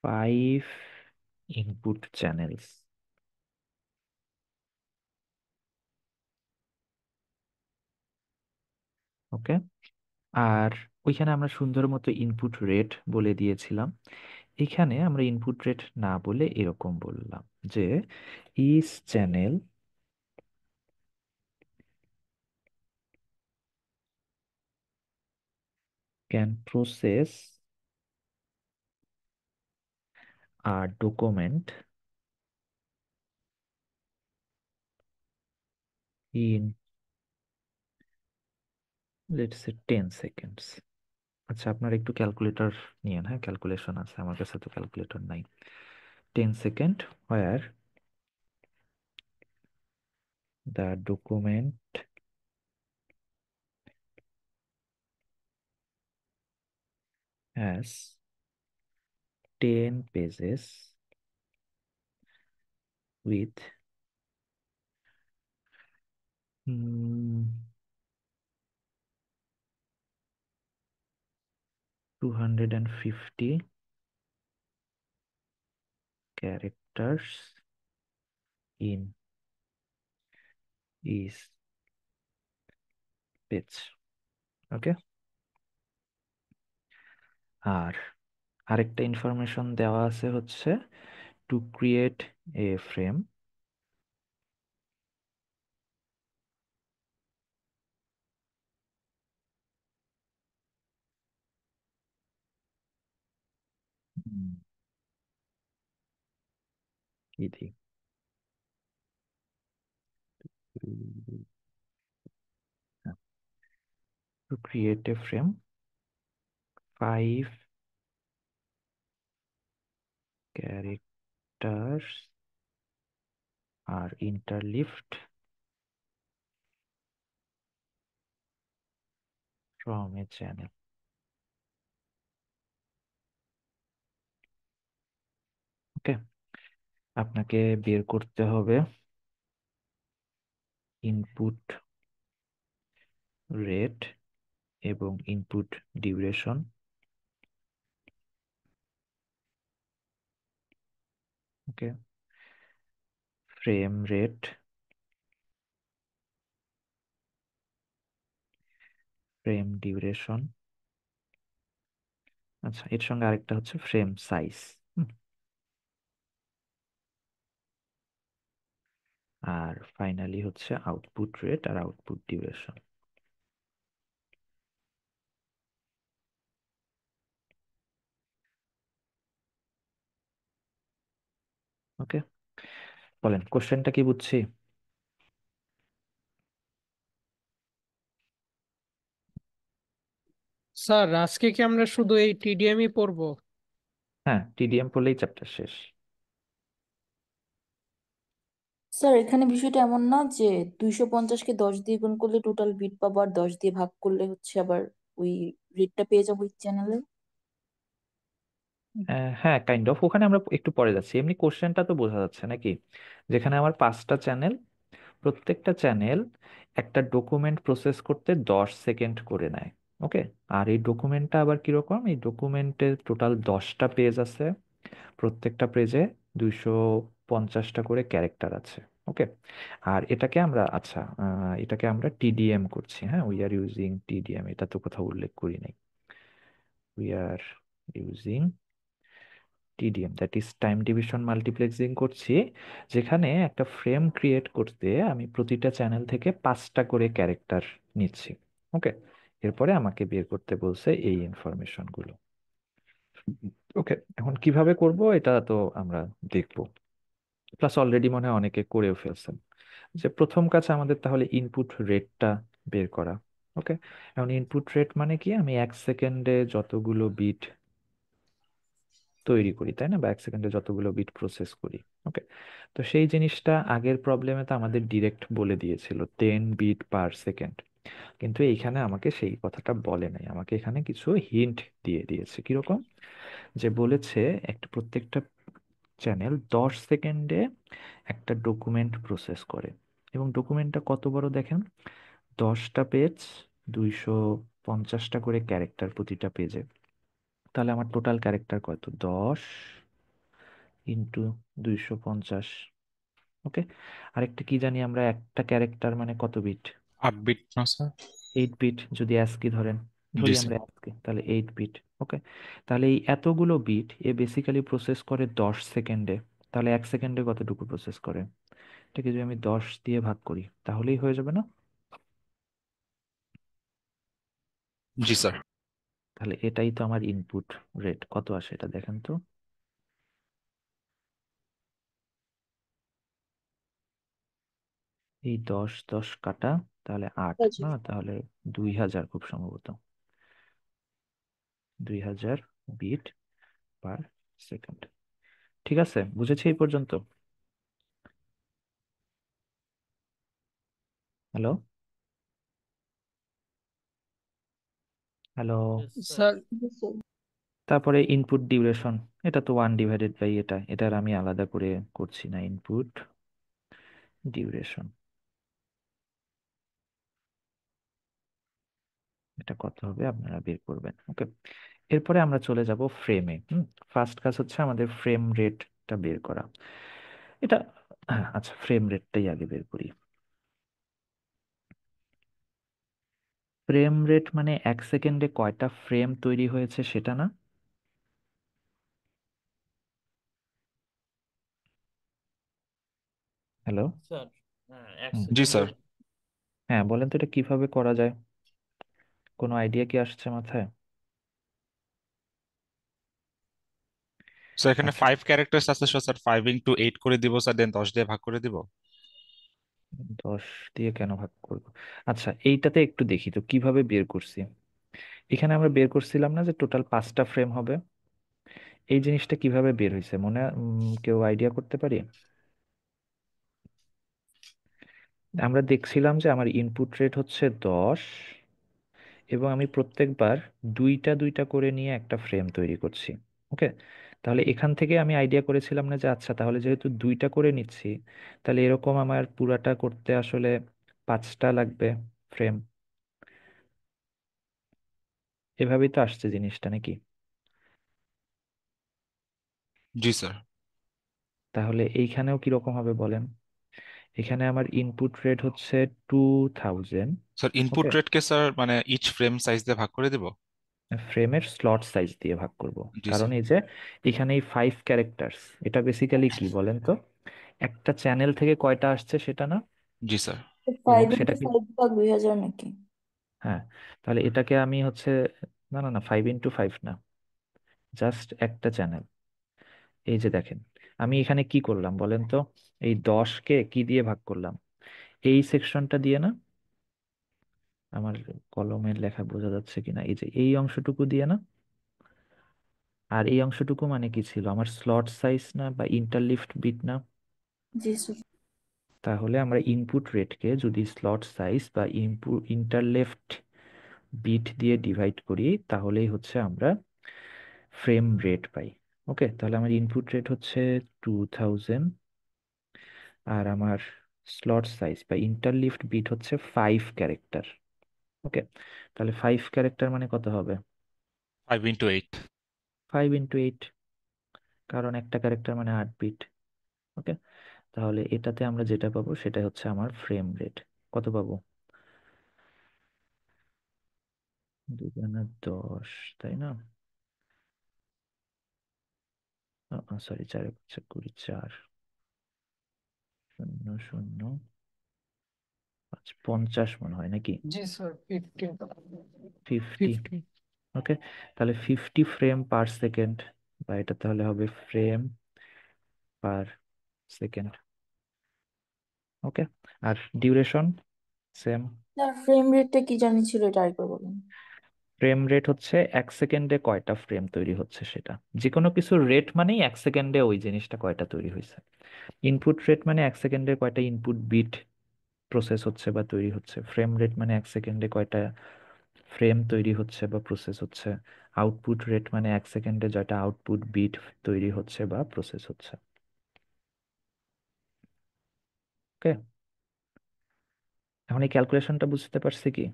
5 ইনপুট চ্যানেলস। ওকে, আর ওইখানে আমরা সুন্দর মতো ইনপুট রেট বলে দিয়েছিলাম। এখানে আমরা ইনপুট রেট না বলে এরকম বললাম যে each channel can process a document in, let's say, 10 seconds. আচ্ছা, আপনার একটু ক্যালকুলেটর নিয়েন, হ্যাঁ, ক্যালকুলেশন আছে, আমার কাছে তো ক্যালকুলেটর নাই। 10 second, where the document has 10 pages with mm, 250 characters in each page. ওকে, আর আরেকটা ইনফরমেশন দেওয়া আছে হচ্ছে টু ক্রিয়েট এ ফ্রেম, কি দিই, to create A frame 5 characters are interleaved from a channel. ওকে, আপনাকে বের করতে হবে ইনপুট রেট এবং ইনপুট ডিউরেশন। ওকে, ফ্রেম রেট, ফ্রেম ডিউরেশন। আচ্ছা, এর সঙ্গে আরেকটা হচ্ছে ফ্রেম সাইজ। আর ফাইনালি হচ্ছে আউটপুট রেট আর আউটপুট ডিউরেশন। ওকে, বলেন কোশ্চেনটা কি বুঝছি? স্যার আজকে কি আমরা শুধু এই টিডিএমই পড়বো? হ্যাঁ, টিডিএম পড়লেই চ্যাপ্টার শেষ। স্যার এখানে বিষয়টা এমন না যে 250-কে 10 দিয়ে গুণ করলে টোটাল বিট পাবো, আর 10 দিয়ে ভাগ করলে হচ্ছে আবার ওই রেটটা পেয়ে যাবো ওই চ্যানেলে? হ্যাঁ, কাইন্ড অফ, ওখানে আমরা একটু পরে যাচ্ছি। এমনি কোশ্চেনটা তো বোঝা যাচ্ছে নাকি, যেখানে আমার 5টা চ্যানেল, প্রত্যেকটা চ্যানেল একটা ডকুমেন্ট প্রসেস করতে 10 সেকেন্ড করে নেয়। ওকে, আর এই ডকুমেন্টটা আবার কিরকম, এই ডকুমেন্টের টোটাল 10টা পেজ আছে, প্রত্যেকটা পেজে 250টা করে ক্যারেক্টার আছে। ওকে, আর এটাকে আমরা, আচ্ছা, এটাকে আমরা টিডিএম করছি। হ্যাঁ, উই আর ইউজিং টিডিএম, এটা তো কোথাও উল্লেখ করি নাই। We are using TDM, that is time division multiplexing করছি, যেখানে একটা ফ্রেম ক্রিয়েট করতে আমি প্রতিটা চ্যানেল থেকে 5টা করে ক্যারেক্টার নিচ্ছি। ওকে, এরপরে আমাকে বের করতে বলছে এই ইনফরমেশনগুলো। ওকে, এখন কিভাবে করব এটা তো আমরা দেখবো, প্লাস অলরেডি মনে হয় অনেকে করেও ফেলছেন। যে প্রথম কাজ আমাদের তাহলে ইনপুট রেটটা বের করা। ওকে, এখন ইনপুট রেট মানে কি, আমি 1 সেকেন্ডে যতগুলো বিট তৈরি করি, তাই না, বা 1 সেকেন্ডে যতগুলো বিট প্রসেস করি। ওকে, তো সেই জিনিসটা আগের প্রবলেমে তো আমাদের ডিরেক্ট বলে দিয়েছিল 10 বিট পার সেকেন্ড, কিন্তু এইখানে আমাকে সেই কথাটা বলে নাই, আমাকে এখানে কিছু হিন্ট দিয়ে দিয়েছে। কিরকম, যে বলেছে একটা প্রত্যেকটা চ্যানেল 10 সেকেন্ডে একটা ডকুমেন্ট প্রসেস করে, এবং ডকুমেন্টটা কত বড় দেখেন, 10টা পেজ, 250টা করে ক্যারেক্টার প্রতিটা পেজে। তাহলে আমার টোটাল ক্যারেক্টার কত, 10 × 250। ওকে, আরেকটা কি জানি আমরা, একটা ক্যারেক্টার মানে কত বিট, 8 বিট না স্যার? 8 বিট। যদি অ্যাস্কি ধরেন, জি ধরি স্যার। আমরা অ্যাস্কি, তাহলে 8 বিট। ওকে, তাহলে এই এতগুলো বিট এ বেসিক্যালি প্রসেস করে 10 সেকেন্ডে। তাহলে 1 সেকেন্ডে কতটুকু প্রসেস করে, এটাকে যদি আমি 10 দিয়ে ভাগ করি তাহলেই হয়ে যাবে না? জি স্যার। তাহলে এটাই তো আমার ইনপুট রেট, কত আসে এটা দেখেন তো। এই 10 10 কাটা, তাহলে 8 না, তাহলে 2000, খুব সম্ভবত 2000 বিট পার সেকেন্ড। ঠিক আছে, বুঝেছি এই পর্যন্ত? Hello, hello. স্যার তারপরে ইনপুট ডিউরেশন, এটা তো 1/, এটার আমি আলাদা করে করছি না। ইনপুট ডিউরেশন, এটা কত হবে আপনারা বের করবেন। ওকে, এরপরে আমরা চলে যাব ফ্রেমে। ফার্স্ট কাজ হচ্ছে আমাদের ফ্রেম রেটটা বের করা। এটা, হ্যাঁ, আচ্ছা, ফ্রেম রেটটাই আগে বের করি। ফ্রেম রেট মানে 1 সেকেন্ডে কয়টা ফ্রেম তৈরি হয়েছে সেটা না? হ্যালো। স্যার, হ্যাঁ, এক হুম, জি সেকেন্ডে স্যার। হ্যাঁ, বলেন তো এটা কিভাবে করা যায়, কোনো আইডিয়া কি আসছে মাথায়? স্যার এখানে আচ্ছা, 5 ক্যারেক্টার্স আছে, স্যার 5 × 8 করে দিব স্যার, দেন 10 দিয়ে ভাগ করে দিব। 10 দিয়ে কেন ভাগ করব? আচ্ছা, এইটাতে একটু দেখি তো কিভাবে বের করছি। এখানে আমরা বের করছিলাম না যে টোটাল 5টা ফ্রেম হবে, এই জিনিসটা কিভাবে বের হয়েছে মনে, কেউ আইডিয়া করতে পারি? আমরা দেখছিলাম যে আমার ইনপুট রেট হচ্ছে 10, এবং আমি প্রত্যেকবার দুইটা দুইটা করে নিয়ে একটা ফ্রেম তৈরি করছি। ওকে, তাহলে এখান থেকে আমি আইডিয়া করেছিলাম না যে আচ্ছা, তাহলে যেহেতু দুইটা করে নিচ্ছি, তাহলে এরকম আমার পুরাটা করতে আসলে 5টা লাগবে ফ্রেম। এভাবেই তো আসছে জিনিসটা নাকি? জি স্যার। তাহলে এইখানেও কিরকম হবে বলেন, এখানে আমার ইনপুট রেট হচ্ছে 2000। স্যার ইনপুট ওকে, রেটকে স্যার মানে ইচ ফ্রেম সাইজ দিয়ে ভাগ করে দিব? ফ্রেমের স্লট সাইজ দিয়ে ভাগ করব। জি কারণ স্যার। এই যে এখানে এই 5 ক্যারেক্টার্স, এটা বেসিক্যালি কি বলেন তো, একটা চ্যানেল থেকে কয়টা আসছে সেটা না, জি স্যার। এবং 5 সেটা ইন্টু কি, 5 ভাগ 2000 নাকি? হ্যাঁ, তাহলে এটাকে আমি হচ্ছে, না না না, 5 × 5 না, জাস্ট একটা চ্যানেল। এই যে দেখেন, আমি এখানে কি করলাম বলেন তো, এই 10কে কি দিয়ে ভাগ করলাম, এই সেকশনটা দিয়ে না, আমার কলমের লেখা বোঝা যাচ্ছে কিনা, এই যে এই অংশটুকু দিয়ে না, আর এই অংশটুকু মানে কি ছিল, আমার স্লট সাইজ না বা ইন্টারলিফট বিট না। জি স্যার। তাহলে আমরা ইনপুট রেটকে যদি স্লট সাইজ বা ইন্টারলেফট বিট দিয়ে ডিভাইড করি, তাহলেই হচ্ছে আমরা ফ্রেম রেট পাই। ওকে, তাহলে আমার ইনপুট রেট হচ্ছে 2000, আর আমার স্লট সাইজ বা ইন্টারলিফট বিট হচ্ছে 5 ক্যারেক্টার। ওকে, তাহলে 5 ক্যারেক্টার মানে কত হবে, 5 × 8। 5 × 8, কারণ একটা ক্যারেক্টার মানে 8 বিট। ওকে, তাহলে এটাতে আমরা যেটা পাবো সেটা হচ্ছে আমার ফ্রেম রেট। কত পাবো, 2×10, তাই না, সরি, 4×4 = 20, 4, 0, 0, 5, 50 মনে হয় নাকি, জি স্যার, 50। 50। 50। ওকে, তাহলে 50 ফ্রেম পার সেকেন্ড, বা এটা তাহলে হবে ফ্রেম পার সেকেন্ড। ওকে, আর ডিউরেশন সেম। স্যার ফ্রেম রেটটা কি জানি ছিল, এটা আরেকবার বলুন। ফ্রেম রেট হচ্ছে 1 সেকেন্ডে কয়টা ফ্রেম তৈরি হচ্ছে সেটা, যে কোনো কিছুর রেট মানেই 1 সেকেন্ডে ওই জিনিসটা কয়টা তৈরি হয়েছে। ইনপুট রেট মানে 1 সেকেন্ডে কয়টা ইনপুট বিট প্রসেস হচ্ছে বা তৈরি হচ্ছে, ফ্রেম রেট মানে 1 সেকেন্ডে কয়টা ফ্রেম তৈরি হচ্ছে বা প্রসেস হচ্ছে, আউটপুট রেট মানে 1 সেকেন্ডে যেটা আউটপুট বিট তৈরি হচ্ছে বা প্রসেস হচ্ছে। ওকে, এখন এই ক্যালকুলেশনটা বুঝতে পারছি কি?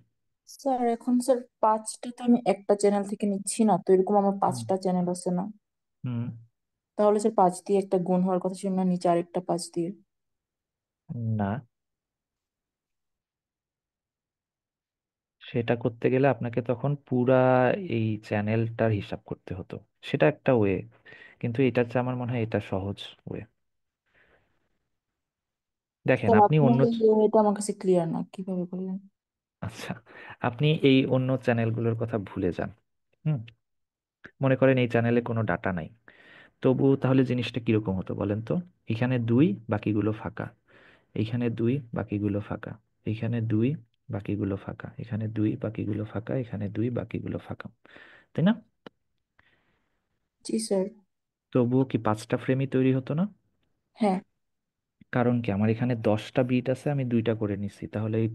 স্যার এখন স্যার 5টা তো আমি একটা চ্যানেল থেকে নিচ্ছি না তো, এরকম আমার হুম 5টা চ্যানেল আছে না? হুম। তাহলে স্যার 5 দিয়ে একটা গুণ হওয়ার কথা ছিল না, নিচে আরেকটা 5 দিয়ে? না, সেটা করতে গেলে আপনাকে তখন পুরা এই চ্যানেলটার হিসাব করতে হতো, সেটা একটা ওয়ে, কিন্তু এটার চেয়ে আমার মনে হয় এটা সহজ ওয়ে। দেখেন স্যার আপনি আপনার অন্য এই ওয়েটা আমার কাছে ক্লিয়ার না, কিভাবে করলেন? আচ্ছা, আপনি এই অন্য চ্যানেলগুলোর কথা ভুলে যান। হুম, মনে করেন এই চ্যানেলে কোনো ডাটা নাই, তবু তাহলে জিনিসটা কিরকম হতো বলেন তো, এখানে 2, বাকিগুলো ফাঁকা, এইখানে 2, বাকিগুলো ফাঁকা, এইখানে 2, বাকিগুলো ফাঁকা, এখানে 2, বাকিগুলো ফাঁকা, এখানে 2, বাকিগুলো ফাঁকা, তাই না? জি স্যার। তবুও কি 5টা ফ্রেমই তৈরি হতো না? হ্যাঁ। কারণ কি, আমার এখানে 10টা বিট আছে, আমি 2টা করে নিচ্ছি, তাহলে এই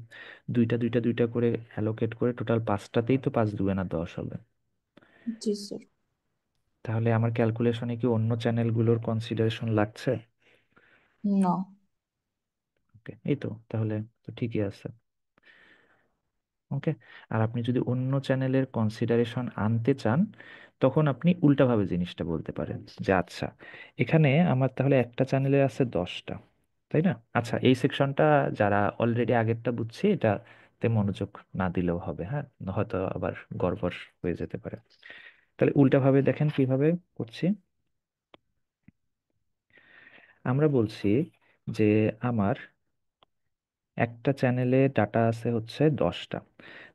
দুইটা দুইটা দুইটা করে অ্যালোকেট করে টোটাল 5টাতেই তো 5×2 = 10 হবে। জি স্যার। তাহলে আমার ক্যালকুলেশনে কি অন্য চ্যানেলগুলোর কনসিডারেশন লাগছে? না। ওকে, এই তো তাহলে তো ঠিকই আছে। ওকে, আর আপনি যদি অন্য চ্যানেলের কনসিডারেশন আনতে চান, তখন আপনি উল্টাভাবে জিনিসটা বলতে পারেন যে আচ্ছা, এখানে আমার তাহলে একটা চ্যানেলে আছে 10টা, তাই না? আচ্ছা, এই সেকশনটা যারা অলরেডি আগেরটা বুঝছি এটাতে মনোযোগ না দিলেও হবে, হ্যাঁ, হয়তো আবার গড়বড় হয়ে যেতে পারে। তাহলে উল্টাভাবে দেখেন কিভাবে করছি। আমরা বলছি যে আমার একটা চ্যানেলে ডাটা আছে হচ্ছে 10টা,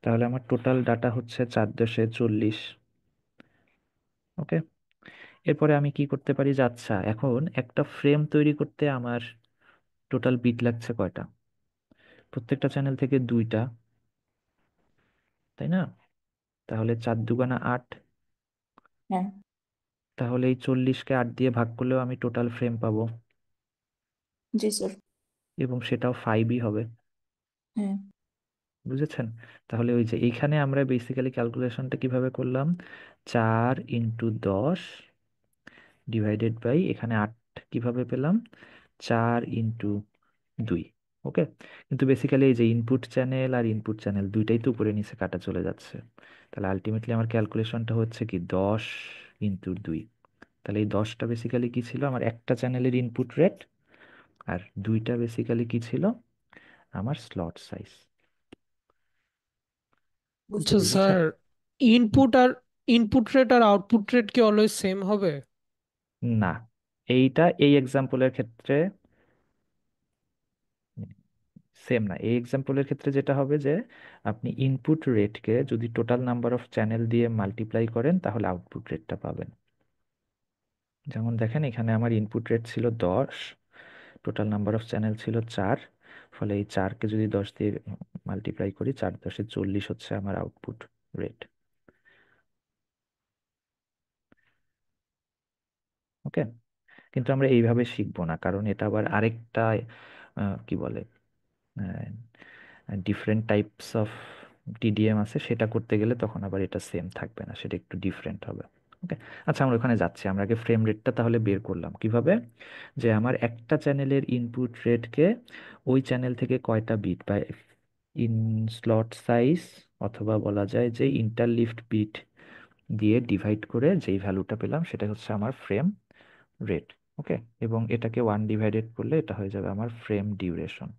তাহলে আমার টোটাল ডাটা হচ্ছে 4×40। ওকে, এরপরে আমি কি করতে পারি যে আচ্ছা, এখন একটা ফ্রেম তৈরি করতে আমার টোটাল বিট লাগছে কয়টা, প্রত্যেকটা চ্যানেল থেকে 2টা, তাই না? তাহলে 4×2 = 8, হ্যাঁ। তাহলে এই 40কে 8 দিয়ে ভাগ করলেও আমি টোটাল ফ্রেম পাবো, জি স্যার। এবং সেটাও 5ই হবে। হ্যাঁ। বুঝেছেন? তাহলে ওই যে এইখানে আমরা বেসিক্যালি ক্যালকুলেশনটা কিভাবে করলাম, 4×10 / এখানে 8 কিভাবে পেলাম, 4×2। ওকে, কিন্তু বেসিক্যালি এই যে ইনপুট চ্যানেল আর ইনপুট চ্যানেল দুইটাই তো উপরে নিচে কাটা চলে যাচ্ছে, তাহলে আলটিমেটলি আমার ক্যালকুলেশনটা হচ্ছে কি 10×2। তাহলে এই 10টা বেসিক্যালি কি ছিল, আমার একটা চ্যানেলের ইনপুট রেট, আর দুইটা বেসিক্যালি কি ছিল, আমার স্লট সাইজ। বুঝতে আচ্ছা পেরেছি। বুঝেছ? স্যার, ইনপুট আর ইনপুট রেট আর আউটপুট রেট কি অলওয়েজ সেম হবে? না, এইটা এই এক্সাম্পলের ক্ষেত্রে সেম না। এই এক্সাম্পলের ক্ষেত্রে যেটা হবে যে আপনি ইনপুট রেটকে যদি টোটাল নাম্বার অফ চ্যানেল দিয়ে মাল্টিপ্লাই করেন তাহলে আউটপুট রেটটা পাবেন। যেমন দেখেন এখানে আমার ইনপুট রেট ছিল 10, টোটাল নাম্বার অফ চ্যানেল ছিল 4, ফলে এই 4কে যদি 10 দিয়ে মাল্টিপ্লাই করি, 4×10=40 হচ্ছে আমার আউটপুট রেট। ওকে, কিন্তু আমরা এইভাবে শিখবো না, কারণ এটা আবার আরেকটা কি বলে, ডিফারেন্ট টাইপস অফ টিডিএম আছে, সেটা করতে গেলে তখন আবার এটা সেম থাকবে না, সেটা একটু ডিফারেন্ট হবে। ওকে, আচ্ছা আমরা ওখানে যাচ্ছি। আমরা আগে ফ্রেম রেটটা তাহলে বের করলাম কিভাবে, যে আমার একটা চ্যানেলের ইনপুট রেটকে ওই চ্যানেল থেকে কয়টা বিট বা ইন স্লট সাইজ অথবা বলা যায় যে ইন্টারলিভড বিট দিয়ে ডিভাইড করে যেই ভ্যালুটা পেলাম সেটা হচ্ছে আমার ফ্রেম রেট। ওকে, এবং এটাকে 1 ডিভাইডেড করলে এটা হয়ে যাবে আমার ফ্রেম ডিউরেশন।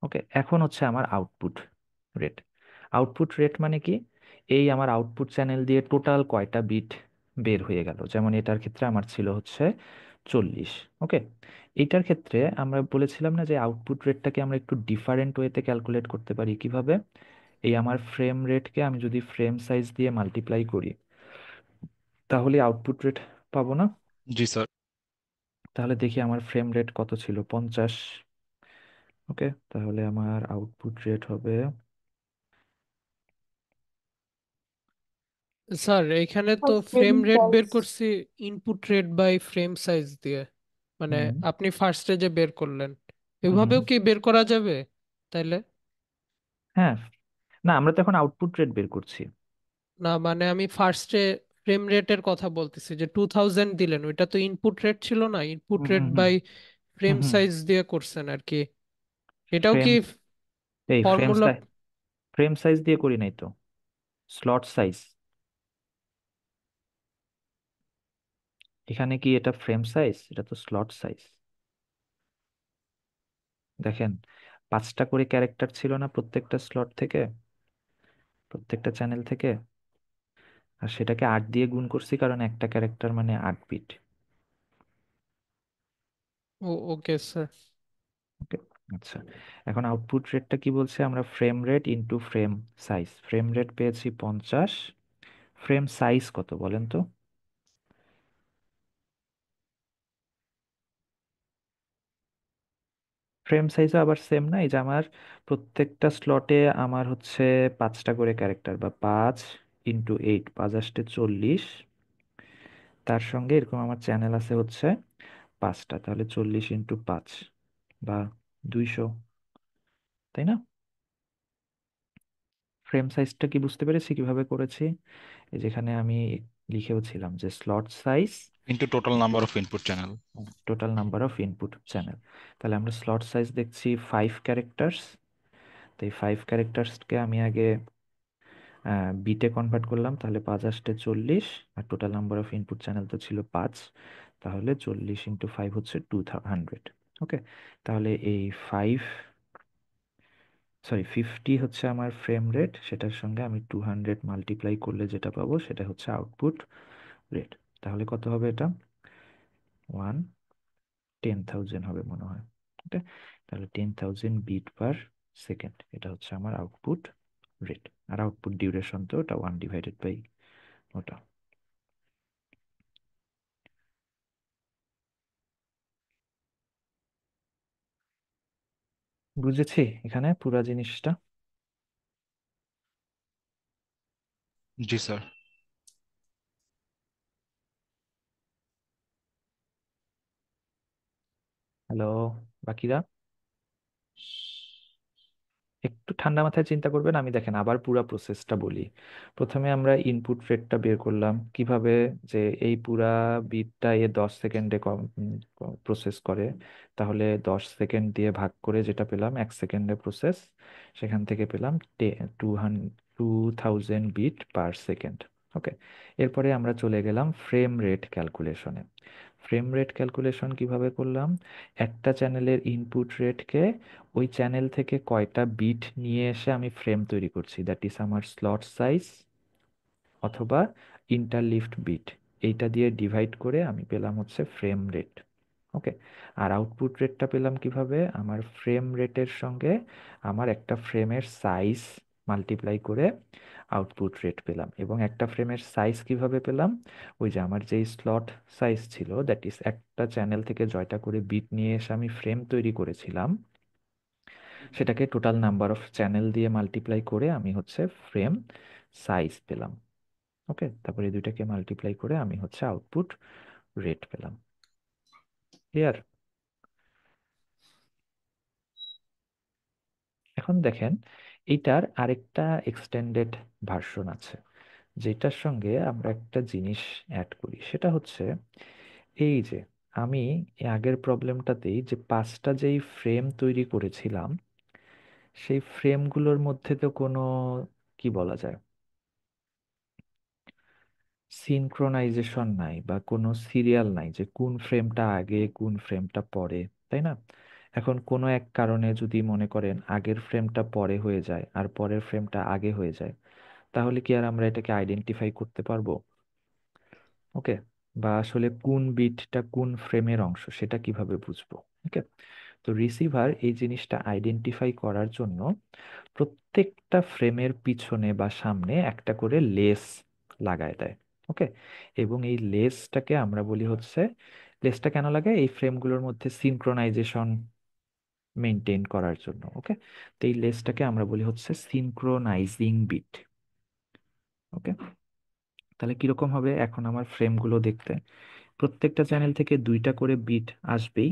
ওকে, এখন হচ্ছে আমার আউটপুট রেট। আউটপুট রেট মানে কি, এই আমার আউটপুট চ্যানেল দিয়ে টোটাল কয়টা বিট বের হয়ে গেল। যেমন এটার ক্ষেত্রে আমার ছিল হচ্ছে 40। ওকে, এইটার ক্ষেত্রে আমরা বলেছিলাম না যে আউটপুট রেটটাকে আমরা একটু ডিফারেন্ট ওয়েতে ক্যালকুলেট করতে পারি। কিভাবে, এই আমার ফ্রেম রেটকে আমি যদি ফ্রেম সাইজ দিয়ে মাল্টিপ্লাই করি তাহলে আউটপুট রেট পাবো না? জি স্যার। তাহলে দেখি আমার ফ্রেম রেট কত ছিল, 50। ওকে, তাহলে আমার আউটপুট রেট হবে স্যার এখানে তো ফ্রেম ফ্রেম রেট সাইজ। বের করছি input rate by frame size দিয়ে, মানে হুম আপনি ফার্স্টে যে বের করলেন হুম হুম, এভাবেও কি বের করা যাবে তাইলে? হ্যাঁ। না, আমরা তো এখন আউটপুট রেট বের করছি। না মানে আমি ফার্স্টে ফ্রেম রেটের কথা বলতেছি, যে 2000 দিলেন, ওইটা তো ইনপুট রেট ছিল না, input hmm rate hmm hmm by hmm frame hmm. Size দিয়ে করছেন আর কি। এটাও ফ্রেম, কি এই frame formula? Size, frame size দিয়ে করি নাই তো, স্লট সাইজ। এখানে কি এটা ফ্রেম সাইজ? এটা তো স্লট সাইজ। দেখেন 5টা করে ক্যারেক্টার ছিল না প্রত্যেকটা স্লট থেকে, প্রত্যেকটা চ্যানেল থেকে, আর সেটাকে 8 দিয়ে গুণ করছি কারণ একটা ক্যারেক্টার মানে 8 বিট। Okay sir. ওকে, আচ্ছা, এখন আউটপুট রেটটা কি বলছে, আমরা frame rate into frame size. Frame rate পেয়েছি 50, ফ্রেম সাইজ কত বলেন তো? ফ্রেম সাইজও আবার সেম না, এই যে আমার প্রত্যেকটা স্লটে আমার হচ্ছে 5টা করে ক্যারেক্টার, বা 5 × 8, 5×8=40, তার সঙ্গে এরকম আমার চ্যানেল আছে হচ্ছে 5টা, তাহলে 40 × 5 বা 200, তাই না? ফ্রেম সাইজটা কি বুঝতে পেরেছি কিভাবে করেছি? এই যেখানে আমি লিখেও ছিলাম যে slot size into total into number of input channel. Total number of input channel. তাহলে আমরা স্লট সাইজ দেখছি 5 ক্যারেক্টার্স। তো এই 5 ক্যারেক্টার্সকে আমি আগে বিটে কনভার্ট করলাম, তাহলে 5×8=40, আর total number of input channel তো ছিল 5, তাহলে 40 × 5 হচ্ছে 200। ওকে, তাহলে এই 50 হচ্ছে আমার ফ্রেম রেট, সেটার সঙ্গে আমি 200 মাল্টিপ্লাই করলে যেটা পাবো সেটা হচ্ছে আউটপুট রেট। তাহলে কত হবে এটা, 10,000 হবে মনে হয়। ওকে, তাহলে 10,000 বিট পার সেকেন্ড, এটা হচ্ছে আমার আউটপুট রেট। আর আউটপুট ডিউরেশন তো ওটা 1/, ওটা। বুঝেছি এখানে পুরা জিনিসটা। জি স্যার। হ্যালো বাকিরা, একটু ঠান্ডা মাথায় চিন্তা করবেন। আমি দেখেন আবার পুরা প্রসেসটা বলি। প্রথমে আমরা ইনপুট রেটটা বের করলাম কিভাবে, যে এই পুরা বিটটা 10 সেকেন্ডে প্রসেস করে, তাহলে 10 সেকেন্ড দিয়ে ভাগ করে যেটা পেলাম 1 সেকেন্ডে প্রসেস, সেখান থেকে পেলাম 2000 বিট পার সেকেন্ড। ওকে, এরপরে আমরা চলে গেলাম ফ্রেম রেট ক্যালকুলেশনে। ফ্রেম রেট ক্যালকুলেশন কিভাবে করলাম? একটা চ্যানেলের ইনপুট রেটকে ওই চ্যানেল থেকে কয়টা বিট নিয়ে এসে আমি ফ্রেম তৈরি করছি, দ্যাট ইজ আমার স্লট সাইজ অথবা ইন্টারলিফট বিট, এইটা দিয়ে ডিভাইড করে আমি পেলাম হচ্ছে ফ্রেম রেট। ওকে, আর আউটপুট রেটটা পেলাম কিভাবে? আমার ফ্রেম রেটের সঙ্গে আমার একটা ফ্রেমের সাইজ মাল্টিপ্লাই করে আউটপুট রেট পেলাম। এবং একটা ফ্রেমের সাইজ কিভাবে পেলাম? ওই যে আমার যেই স্লট সাইজ ছিল, দ্যাট ইজ একটা চ্যানেল থেকে জয়টা করে বিট নিয়ে এসে আমি ফ্রেম তৈরি করেছিলাম, সেটাকে টোটাল নাম্বার অফ চ্যানেল দিয়ে মাল্টিপ্লাই করে আমি হচ্ছে ফ্রেম সাইজ পেলাম। ওকে, তারপরে এই দুইটাকে মাল্টিপ্লাই করে আমি হচ্ছে আউটপুট রেট পেলাম। ক্লিয়ার? এখন দেখেন, এইটার আরেকটা এক্সটেন্ডেড ভার্সন আছে, যেটার সঙ্গে আমরা একটা জিনিস অ্যাড করি। সেটা হচ্ছে এই যে আমি এই আগের প্রবলেমটাতেই যে 5টা যেই ফ্রেম তৈরি করেছিলাম, সেই ফ্রেমগুলোর মধ্যে তো কোনো, কি বলা যায়, সিনক্রোনাইজেশন নাই বা কোনো সিরিয়াল নাই যে কোন ফ্রেমটা আগে কোন ফ্রেমটা পরে, তাই না? এখন কোনো এক কারণে যদি মনে করেন আগের ফ্রেমটা পরে হয়ে যায় আর পরের ফ্রেমটা আগে হয়ে যায়, তাহলে কি আর আমরা এটাকে আইডেন্টিফাই করতে পারবো? ওকে, বা আসলে কোন বিটটা কোন ফ্রেমের অংশ সেটা কিভাবে বুঝবো? ওকে, তো রিসিভার এই জিনিসটা আইডেন্টিফাই করার জন্য প্রত্যেকটা ফ্রেমের পিছনে বা সামনে একটা করে লেস লাগায় দেয়। ওকে, এবং এই লেসটাকে আমরা বলি হচ্ছে, লেসটা কেন লাগায়? এই ফ্রেমগুলোর মধ্যে সিনক্রোনাইজেশন মেনটেন করার জন্য। ওকে, তো এই লেসটাকে আমরা বলি হচ্ছে সিনক্রোনাইজিং বিট। ওকে, তাহলে কিরকম হবে এখন আমার ফ্রেমগুলো দেখতে? প্রত্যেকটা চ্যানেল থেকে দুইটা করে বিট আসবেই।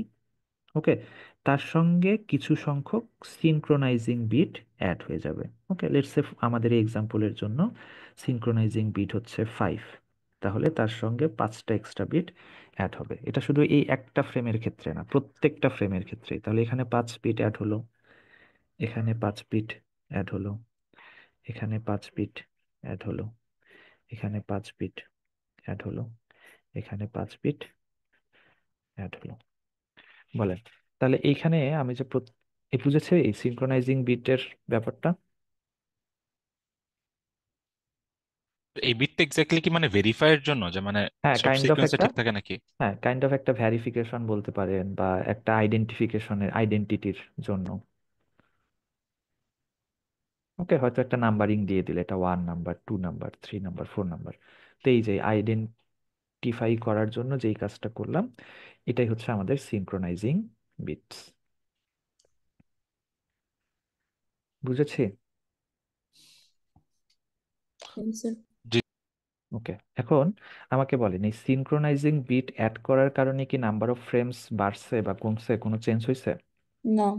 ওকে, তার সঙ্গে কিছু সংখ্যক সিনক্রোনাইজিং বিট অ্যাড হয়ে যাবে। ওকে, লেটস সে আমাদের এই এক্সাম্পলের জন্য সিনক্রোনাইজিং বিট হচ্ছে 5, তাহলে তার সঙ্গে 5টা এক্সট্রা বিট অ্যাড হবে। এটা শুধু এই একটা ফ্রেমের ক্ষেত্রে না, প্রত্যেকটা ফ্রেমের ক্ষেত্রে। তাহলে এখানে 5 বিট অ্যাড হলো, এখানে 5 বিট অ্যাড হলো, এখানে 5 বিট অ্যাড হলো, এখানে 5 বিট অ্যাড হলো, এখানে 5 বিট অ্যাড হলো। বলেন, তাহলে এইখানে আমি যে এ বুঝেছে এই সিনক্রোনাইজিং বিটের ব্যাপারটা? এই বিটটা এক্স্যাক্টলি কি মানে ভেরিফাইয়ের জন্য, যে মানে হ্যাঁ, সব কাইন্ড অফ সিকোয়েন্সে একটা, ঠিক থাকে নাকি? হ্যাঁ কাইন্ড অফ একটা ভ্যারিফিকেশন বলতে পারেন, বা একটা আইডেন্টিফিকেশনের আইডেন্টিটির জন্য। ওকে, হয়তো একটা নাম্বারিং দিয়ে দিলে এটা 1 নাম্বার, 2 নাম্বার, 3 নাম্বার, 4 নাম্বার। তো এই যে আইডেন্টিফাই করার জন্য যেই কাজটা করলাম, এটাই হচ্ছে আমাদের সিনক্রোনাইজিং বিটস। বুঝেছি? স্যার। জি। ওকে, এখন আমাকে বলেন, এই সিনক্রোনাইজিং বিট অ্যাড করার কারণে কি নাম্বার অফ ফ্রেমস বাড়ছে বা কমছে, কোনো চেঞ্জ হয়েছে? না।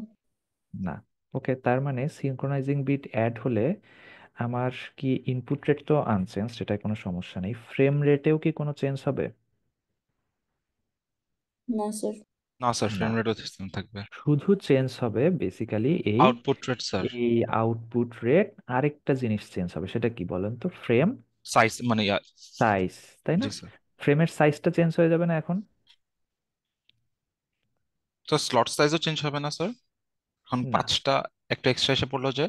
না। ওকে, তার মানে সিনক্রোনাইজিং বিট অ্যাড হলে আমার কি ইনপুট রেট তো আনচেঞ্জ, সেটাই কোনো সমস্যা নেই, ফ্রেম রেটেও কি কোনো চেঞ্জ হবে? না স্যার। না স্যার, না, ফ্রেম রেটও সেম থাকবে। শুধু চেঞ্জ হবে বেসিক্যালি এই আউটপুট রেট স্যার। এই আউটপুট রেট। আরেকটা জিনিস চেঞ্জ হবে, সেটা কি বলেন তো? ফ্রেম সাইজ মানে সাইজ, তাই না? জি স্যার। ফ্রেমের সাইজটা চেঞ্জ হয়ে যাবে না এখন? তো স্লট সাইজও চেঞ্জ হবে না স্যার? এখন না, 5টা একটা এক্সট্রা এসে পড়লো যে।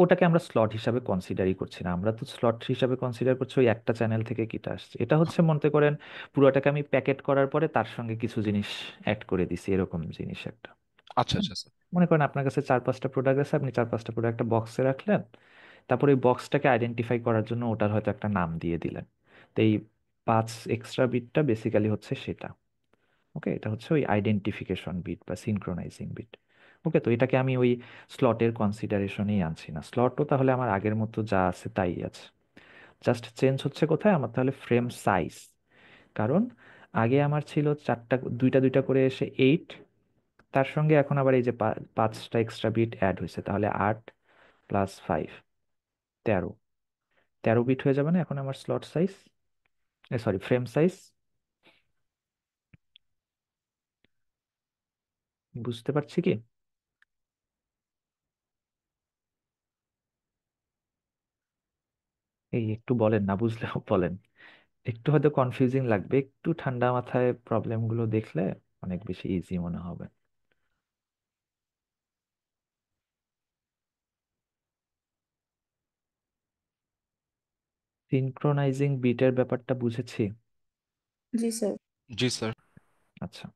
ওটাকে আমরা স্লট হিসাবে কনসিডারই করছি না। আমরা তো স্লট হিসাবে কনসিডার করছি ওই একটা চ্যানেল থেকে কিটা আসছে। এটা হচ্ছে মনে করেন পুরোটাকে আমি প্যাকেট করার পরে তার সঙ্গে কিছু জিনিস অ্যাড করে দিছি, এরকম জিনিস একটা। আচ্ছা হুম? আচ্ছা স্যার। মনে করেন আপনার কাছে 4-5টা প্রোডাক্ট আছে, আপনি 4-5টা প্রোডাক্ট একটা বক্সে রাখলেন, তারপর এই বক্সটাকে আইডেন্টিফাই করার জন্য ওটার হয়তো একটা নাম দিয়ে দিলেন। তো এই 5 এক্সট্রা বিটটা বেসিক্যালি হচ্ছে সেটা। ওকে, এটা হচ্ছে ওই আইডেন্টিফিকেশন বিট বা সিনক্রোনাইজিং বিট। ওকে, তো এটাকে আমি ওই স্লটের কনসিডারেশনেই আনছি না, স্লটও তাহলে আমার আগের মতো যা আছে তাই আছে। জাস্ট চেঞ্জ হচ্ছে কোথায় আমার, তাহলে ফ্রেম সাইজ। কারণ আগে আমার ছিল চারটা, দুইটা দুইটা করে এসে 8, তার সঙ্গে এখন আবার এই যে 5টা এক্সট্রা বিট অ্যাড হয়েছে, তাহলে 8 + 5, 13। 13 বিট হয়ে যাবে না এখন আমার slot size, sorry frame size? বুঝতে পারছি কি? এই একটু বলেন, না বুঝলেও বলেন। একটু হয়তো কনফিউজিং লাগবে, একটু ঠান্ডা মাথায় প্রবলেমগুলো দেখলে অনেক বেশি ইজি মনে হবে। সিনক্রোনাইজিং বিটের ব্যাপারটা বুঝেছি। জি স্যার। জি স্যার। আচ্ছা,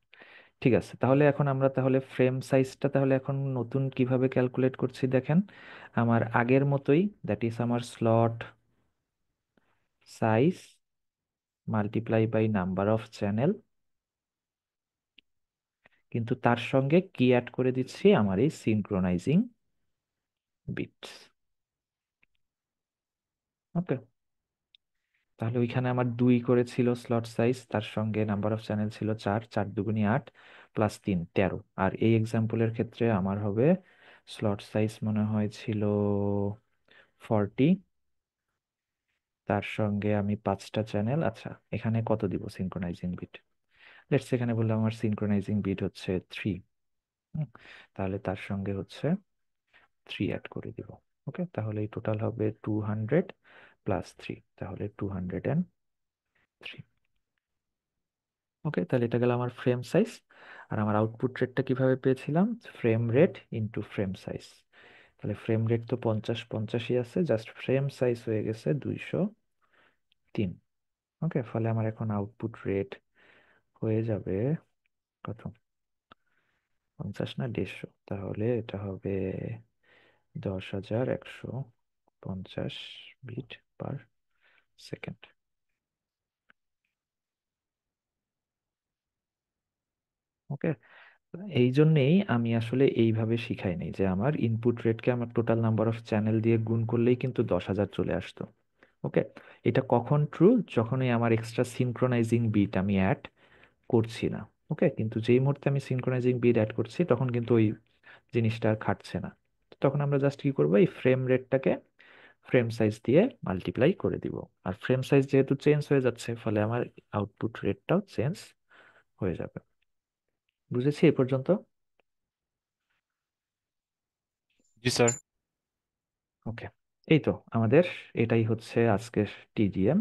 ঠিক আছে, তাহলে এখন আমরা তাহলে ফ্রেম সাইজটা তাহলে এখন নতুন কিভাবে ক্যালকুলেট করছি দেখেন। আমার আগের মতোই, দ্যাট ইজ আমার slot size multiply by number of channel, কিন্তু তার সঙ্গে কি অ্যাড করে দিচ্ছি, আমার এই সিনক্রোনাইজিং বিটস। ওকে, তাহলে ওইখানে আমার 2 করেছিল স্লট সাইজ, তার সঙ্গে নাম্বার অফ চ্যানেল ছিল 4, 4 দুগুণি 8 প্লাস 3 13। আর এই এক্সাম্পলের ক্ষেত্রে আমার হবে স্লট সাইজ মনে হয় ছিল 40, তার সঙ্গে আমি 5টা চ্যানেল। আচ্ছা, এখানে কত দিব সিনক্রোনাইজিং বিট? লেটস এখানে বললাম আমার সিনক্রোনাইজিং বিট হচ্ছে 3। তাহলে তার সঙ্গে হচ্ছে 3 অ্যাড করে দিব। ওকে, তাহলে এই টোটাল হবে 200 প্লাস 3, তাহলে 203। ওকে, তাহলে এটা গেল আমার ফ্রেম সাইজ। আর আমার আউটপুট রেটটা কিভাবে পেয়েছিলাম? Frame rate into frame size. তাহলে ফ্রেম রেট তো 50 50ই আছে, জাস্ট ফ্রেম সাইজ হয়ে গেছে 203। ওকে, ফলে আমার এখন আউটপুট রেট হয়ে যাবে কত? 50 না 150, তাহলে এটা হবে 10,150 বিট পার সেকেন্ড। ওকে, এই জন্যেই আমি আসলে এইভাবে শিখাই নাই যে আমার ইনপুট রেটকে আমার টোটাল নাম্বার অফ চ্যানেল দিয়ে গুণ করলেই কিন্তু 10,000 চলে আসতো। ওকে, এটা কখন ট্রু? যখনই আমার এক্সট্রা সিনক্রোনাইজিং বিট আমি অ্যাড করছি না। ওকে, কিন্তু যেই মুহূর্তে আমি সিনক্রোনাইজিং বিট অ্যাড করছি তখন কিন্তু ওই জিনিসটা আর খাটছে না। তখন আমরা জাস্ট কি করবো, এই ফ্রেম রেটটাকে ফ্রেম সাইজ দিয়ে মাল্টিপ্লাই করে দিব। আর ফ্রেম সাইজ যেহেতু চেঞ্জ হয়ে যাচ্ছে, ফলে আমার আউটপুট রেটটাও চেঞ্জ হয়ে যাবে। বুঝেছি এ পর্যন্ত? জি স্যার। ওকে, এই তো আমাদের, এটাই হচ্ছে আজকের টিডিএম।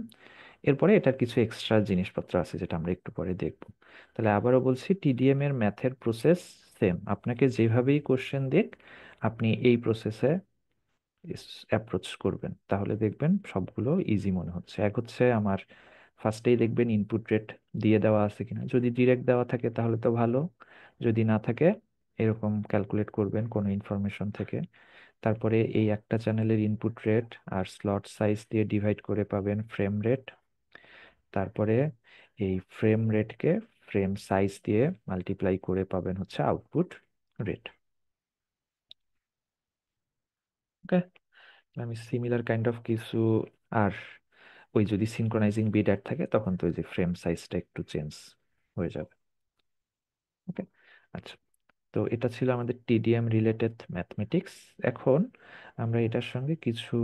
এরপরে এটার কিছু এক্সট্রা জিনিসপত্র আছে যেটা আমরা একটু পরে দেখব। তাহলে আবারও বলছি, টিডিএম এর ম্যাথের প্রসেস সেম, আপনাকে যেভাবেই কোশ্চেন দিক আপনি এই প্রসেসে অ্যাপ্রোচ করবেন, তাহলে দেখবেন সবগুলো ইজি মনে হচ্ছে। এক হচ্ছে আমার ফার্স্টেই দেখবেন ইনপুট রেট দিয়ে দেওয়া আছে কিনা, যদি ডিরেক্ট দেওয়া থাকে তাহলে তো ভালো, যদি না থাকে এরকম ক্যালকুলেট করবেন কোনো ইনফরমেশন থেকে। তারপরে এই একটা চ্যানেলের ইনপুট রেট আর স্লট সাইজ দিয়ে ডিভাইড করে পাবেন ফ্রেম রেট। তারপরে এই ফ্রেম রেটকে ফ্রেম সাইজ দিয়ে মাল্টিপ্লাই করে পাবেন হচ্ছে আউটপুট রেট। ওকে, আমি সিমিলার কাইন্ড অফ কিছু। আর ওই যদি সিনক্রোনাইজিং বিট অ্যাড থাকে তখন তো ওই যে ফ্রেম সাইজটা একটু চেঞ্জ হয়ে যাবে। ওকে, আচ্ছা, তো এটা ছিল আমাদের টিডিএম রিলেটেড ম্যাথমেটিক্স। এখন আমরা এটার সঙ্গে কিছু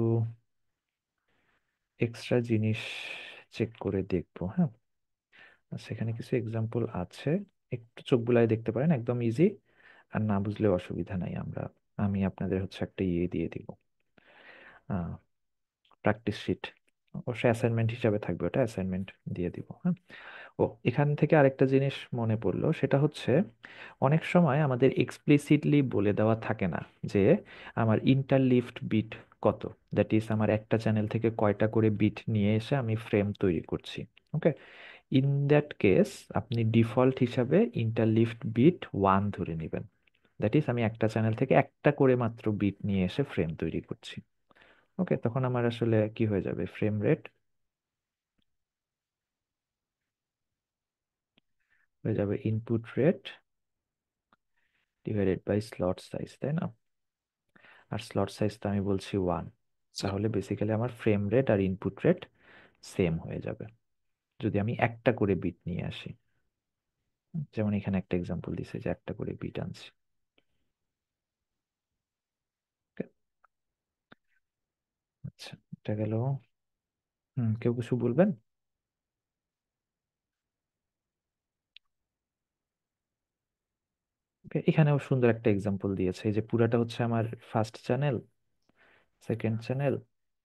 এক্সট্রা জিনিস চেক করে দেখবো, হ্যাঁ। সেখানে কিছু এক্সাম্পল আছে, একটু চোখ বুলায় দেখতে পারেন, একদম ইজি। আর না বুঝলে অসুবিধা নাই, আমি আপনাদের হচ্ছে একটা ইয়ে দিয়ে দিব, প্র্যাকটিস শিট। অবশ্যই অ্যাসাইনমেন্ট হিসাবে থাকবে, ওটা অ্যাসাইনমেন্ট দিয়ে দিব, হ্যাঁ। ও, এখান থেকে আরেকটা জিনিস মনে পড়লো, সেটা হচ্ছে অনেক সময় আমাদের এক্সপ্লিসিটলি বলে দেওয়া থাকে না যে আমার ইন্টারলিভড বিট কত, দ্যাট ইজ আমার একটা চ্যানেল থেকে কয়টা করে বিট নিয়ে এসে আমি ফ্রেম তৈরি করছি। ওকে, ইন দ্যাট কেস আপনি ডিফল্ট হিসাবে ইন্টারলিভড বিট 1 ধরে নেবেন। দ্যাট ইজ আমি একটা চ্যানেল থেকে একটা করে মাত্র বিট নিয়ে এসে ফ্রেম তৈরি করছি। ওকে, তখন আমার আসলে কি হয়ে যাবে, ফ্রেম রেট হয়ে যাবে input rate divided by slot size, তাই না? আর স্লট সাইজ তো আমি বলছি 1। স্যার। তাহলে বেসিক্যালি আমার ফ্রেম রেট আর ইনপুট রেট সেম হয়ে যাবে যদি আমি একটা করে বিট নিয়ে আসি। যেমন এখানে একটা এক্সাম্পল দিছে যে একটা করে বিট আনছি। Okay, আচ্ছা, এটা গেল। কেউ কিছু বলবেন? Okay, এখানেও সুন্দর একটা এক্সাম্পল দিয়েছে, এই যে পুরাটা হচ্ছে আমার first channel, second channel,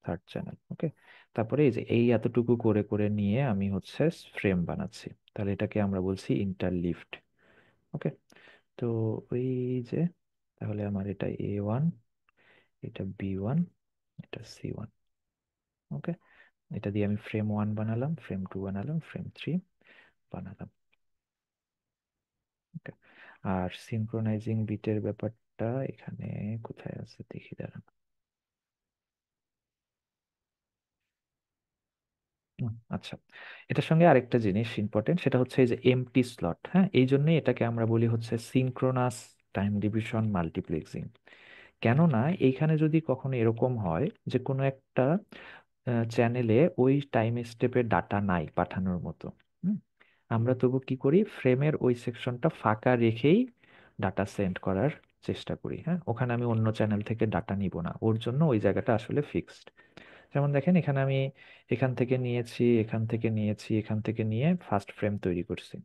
third channel. Okay, তারপরে এই যে এই এতটুকু করে করে নিয়ে আমি হচ্ছে ফ্রেম বানাচ্ছি, তাহলে এটাকে আমরা বলছি ইন্টারলিভড। ওকে, তো ওই যে তাহলে আমার এটা A1, এটা B1, এটা C1। ওকে, এটা দিয়ে আমি ফ্রেম 1 বানালাম, ফ্রেম 2 বানালাম, ফ্রেম 3 বানালাম। ওকে, আর সিনক্রোনাইজিং বিটের ব্যাপারটা এখানে কোথায় আছে দেখি, দাঁড়ান। আচ্ছা, এটার সঙ্গে আরেকটা জিনিস ইম্পর্টেন্ট, সেটা হচ্ছে এই যে এমটি স্লট। হ্যাঁ, এই জন্যই এটাকে আমরা বলি হচ্ছে সিনক্রোনাস টাইম ডিভিশন মাল্টিপ্লেক্সিং। কেননা এইখানে যদি কখনো এরকম হয় যে কোনো একটা চ্যানেলে ওই টাইম স্টেপের ডাটা নাই পাঠানোর মতো, হুম, আমরা তবু কি করি, ফ্রেমের ওই সেকশনটা ফাঁকা রেখেই ডাটা সেন্ড করার চেষ্টা করি। হ্যাঁ, ওখানে আমি অন্য চ্যানেল থেকে ডাটা নিব না, ওর জন্য ওই জায়গাটা আসলে ফিক্সড। যেমন দেখেন এখানে আমি এখান থেকে নিয়েছি, এখান থেকে নিয়েছি, এখান থেকে নিয়ে ফার্স্ট ফ্রেম তৈরি করছি।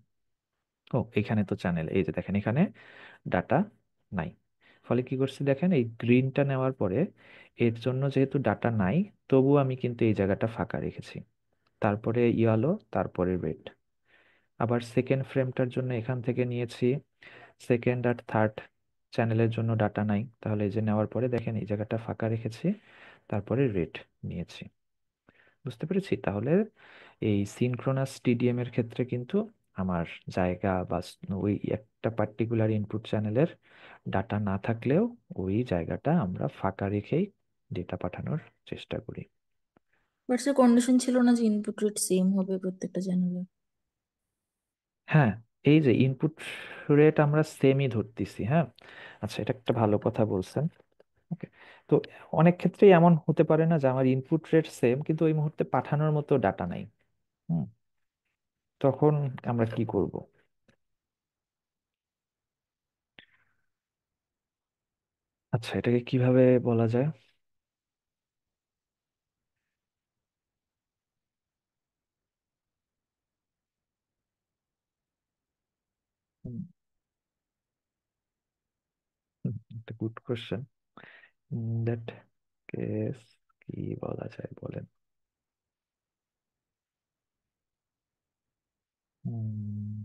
ও, এখানে তো চ্যানেল, এই যে দেখেন এখানে ডাটা নাই। ফলে কি করছি দেখেন, এই গ্রিনটা নেওয়ার পরে এর জন্য যেহেতু ডাটা নাই, তবু আমি কিন্তু এই জায়গাটা ফাঁকা রেখেছি। তারপরে ইয়েলো, তারপরে রেড। আবার সেকেন্ড ফ্রেমটার জন্য এখান থেকে নিয়েছি, সেকেন্ড আর থার্ড চ্যানেলের জন্য ডাটা নাই, তাহলে এই যে নেওয়ার পরে দেখেন এই জায়গাটা ফাঁকা রেখেছি, তারপরে রেড নিয়েছি। বুঝতে পেরেছি? তাহলে এই সিনক্রোনাস টিডিএম এর ক্ষেত্রে কিন্তু আমার জায়গা বা ওই একটা পার্টিকুলার ইনপুট চ্যানেলের ডাটা না থাকলেও ওই জায়গাটা আমরা ফাঁকা রেখেই ডেটা পাঠানোর চেষ্টা করি। বাট স্যার কন্ডিশন ছিল না যে ইনপুট রেট সেম হবে প্রত্যেকটা চ্যানেলে? হ্যাঁ, এই যে ইনপুট রেট আমরা সেমই ধরতেছি। হ্যাঁ, আচ্ছা, এটা একটা ভালো কথা বলছেন। ওকে, তো অনেক ক্ষেত্রেই এমন হতে পারে না যে আমার ইনপুট রেট সেম কিন্তু ওই মুহূর্তে পাঠানোর মতো ডাটা নাই। হুম, তখন আমরা কি করব? আচ্ছা, এটাকে কিভাবে বলা যায়? হুম, একটা গুড কোশ্চেন। দ্যাট কেস কি বলা যায় বলেন? হুম,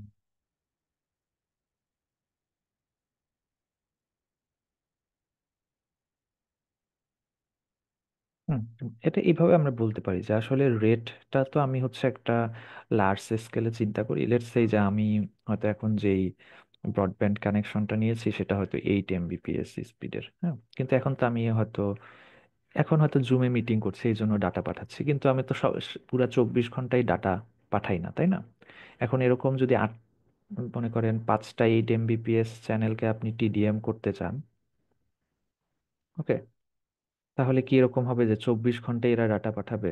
হুম, এটা এইভাবে আমরা বলতে পারি যে আসলে রেটটা তো আমি হচ্ছে একটা লার্জ স্কেলে চিন্তা করি। লেটস সেই যে আমি হয়তো এখন যেই ব্রডব্যান্ড কানেকশনটা নিয়েছি সেটা হয়তো 8 Mbps স্পিডের। হ্যাঁ, কিন্তু এখন তো আমি হয়তো জুমে মিটিং করছি, এই জন্য ডাটা পাঠাচ্ছি, কিন্তু আমি তো সব পুরা 24 ঘন্টায় ডাটা পাঠাই না, তাই না? এখন এরকম যদি মনে করেন 5টা 8 Mbps চ্যানেলকে আপনি টিডিএম করতে চান, ওকে, তাহলে কি এরকম হবে যে 24 ঘন্টায় এরা ডাটা পাঠাবে?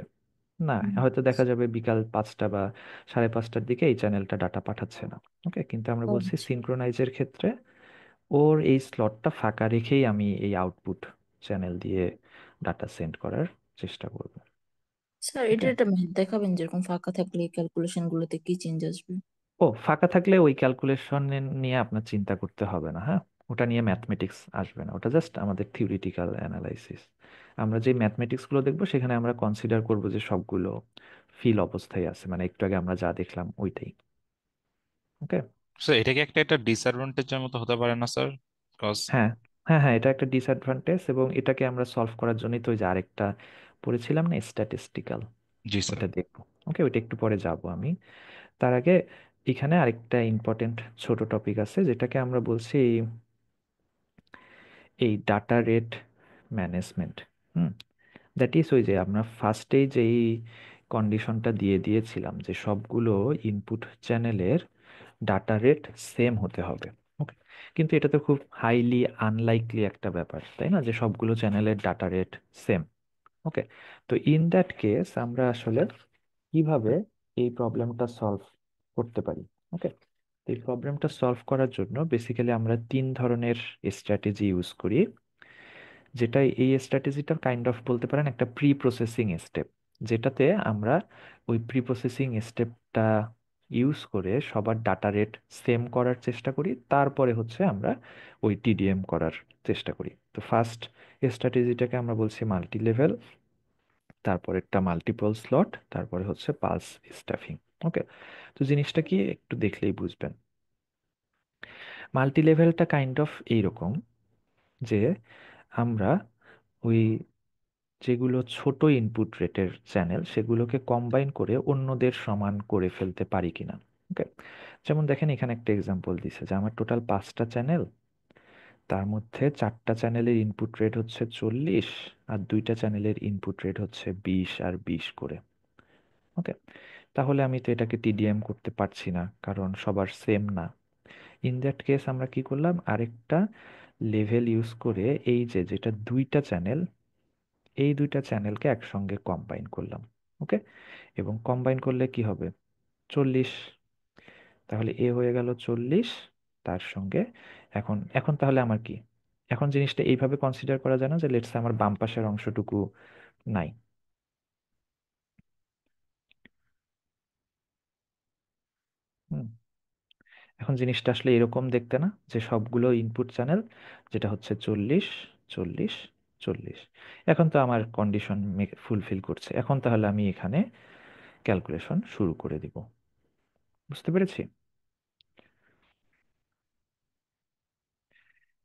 না, হুম। হয়তো দেখা যাবে বিকাল 5টা বা সাড়ে 5টার দিকে এই চ্যানেলটা ডাটা পাঠাচ্ছে না। ওকে, কিন্তু আমরা ও বলছি আচ্ছা। সিনক্রোনাইজের ক্ষেত্রে ওর এই স্লটটা ফাঁকা রেখেই আমি এই আউটপুট চ্যানেল দিয়ে ডাটা সেন্ড করার চেষ্টা করব। স্যার এটা ওকে, একটা ম্যাথ দেখাবেন যেরকম ফাঁকা থাকলে ক্যালকুলেশন গুলোতে কি চেঞ্জ আসবে? ও, ফাঁকা থাকলে ওই ক্যালকুলেশন নিয়ে আপনার চিন্তা করতে হবে না। হ্যাঁ, ওটা নিয়ে ম্যাথমেটিক্স আসবে না, ওটা জাস্ট আমাদের থিওরিটিক্যাল অ্যানালাইসিস। আমরা যে ম্যাথমেটিক্স গুলো দেখবো সেখানে আমরা কনসিডার করব যে সবগুলো ফিল অবস্থায় আছে, মানে একটু আগে আমরা যা দেখলাম ওইটাই। ওকে, তো এটা কি একটা একটা ডিসঅ্যাডভান্টেজের মতো হতে পারে না স্যার? কজ হ্যাঁ, হ্যাঁ, হ্যাঁ, এটা একটা ডিসঅ্যাডভান্টেজ, এবং এটাকে আমরা সলভ করার জন্যই তো ওই যে আরেকটা পড়েছিলাম না, স্ট্যাটিস্টিক্যাল, জি স্যার। ওটা দেখবো। ওকে, ওইটা একটু পরে যাব আমি। তার আগে এখানে আরেকটা ইম্পর্টেন্ট ছোট টপিক আছে যেটাকে আমরা বলছি এই data rate management. Hmm, that is ওই যে আমরা ফার্স্টেই যেই কন্ডিশনটা দিয়ে দিয়েছিলাম যে সবগুলো ইনপুট চ্যানেলের ডাটা রেট সেম হতে হবে। ওকে, কিন্তু এটা তো খুব হাইলি আনলাইকলি একটা ব্যাপার, তাই না, যে সবগুলো চ্যানেলের ডাটা রেট সেম। ওকে, তো ইন দ্যাট কেস আমরা আসলে কিভাবে এই প্রবলেমটা সলভ করতে পারি? ওকে, এই প্রবলেমটা সলভ করার জন্য বেসিক্যালি আমরা 3 ধরনের স্ট্র্যাটেজি ইউজ করি, যেটা এই স্ট্র্যাটেজিটা কাইন্ড অফ বলতে পারেন একটা প্রি প্রসেসিং স্টেপ, যেটাতে আমরা ওই প্রি প্রসেসিং স্টেপটা ইউজ করে সবার ডাটা রেট সেম করার চেষ্টা করি, তারপরে হচ্ছে আমরা ওই টিডিএম করার চেষ্টা করি। তো ফার্স্ট স্ট্র্যাটেজিটাকে আমরা বলছি মাল্টি লেভেল, তারপরেরটা মাল্টিপল স্লট, তারপরে হচ্ছে পালস স্টাফিং। ওকে, তো জিনিসটা কি একটু দেখলেই বুঝবেন। মাল্টি লেভেলটা কাইন্ড অফ এইরকম যে আমরা ওই যেগুলো ছোট ইনপুট রেটের চ্যানেল সেগুলোকে কম্বাইন করে অন্যদের সমান করে ফেলতে পারি কিনা। ওকে, যেমন দেখেন এখানে একটা এক্সাম্পল দিছে যে আমার টোটাল 5টা চ্যানেল, তার মধ্যে 4টা চ্যানেলের ইনপুট রেট হচ্ছে 40, আর 2টা চ্যানেলের ইনপুট রেট হচ্ছে 20 আর 20 করে। ওকে, তাহলে আমি তো এটাকে টিডিএম করতে পারছি না, কারণ সবার সেম না। ইন দ্যাট কেস আমরা কি করলাম, আরেকটা লেভেল ইউজ করে এই যে যেটা 2টা চ্যানেল, এই 2টা চ্যানেলকে একসঙ্গে কম্বাইন করলাম। ওকে, এবং কম্বাইন করলে কি হবে, 40। তাহলে এ হয়ে গেল 40, তার সঙ্গে এখন এখন তাহলে আমার কি, এখন জিনিসটা এইভাবে কনসিডার করা যায় না যে লেটস আমার বাম পাশের অংশটুকু নাই। হুম, এখন জিনিসটা আসলে এরকম দেখতে না, যে সবগুলো ইনপুট চ্যানেল যেটা হচ্ছে 40, 40, 40। এখন তো আমার কন্ডিশন ফুলফিল করছে, এখন তাহলে আমি এখানে ক্যালকুলেশন শুরু করে দিব। বুঝতে পেরেছি?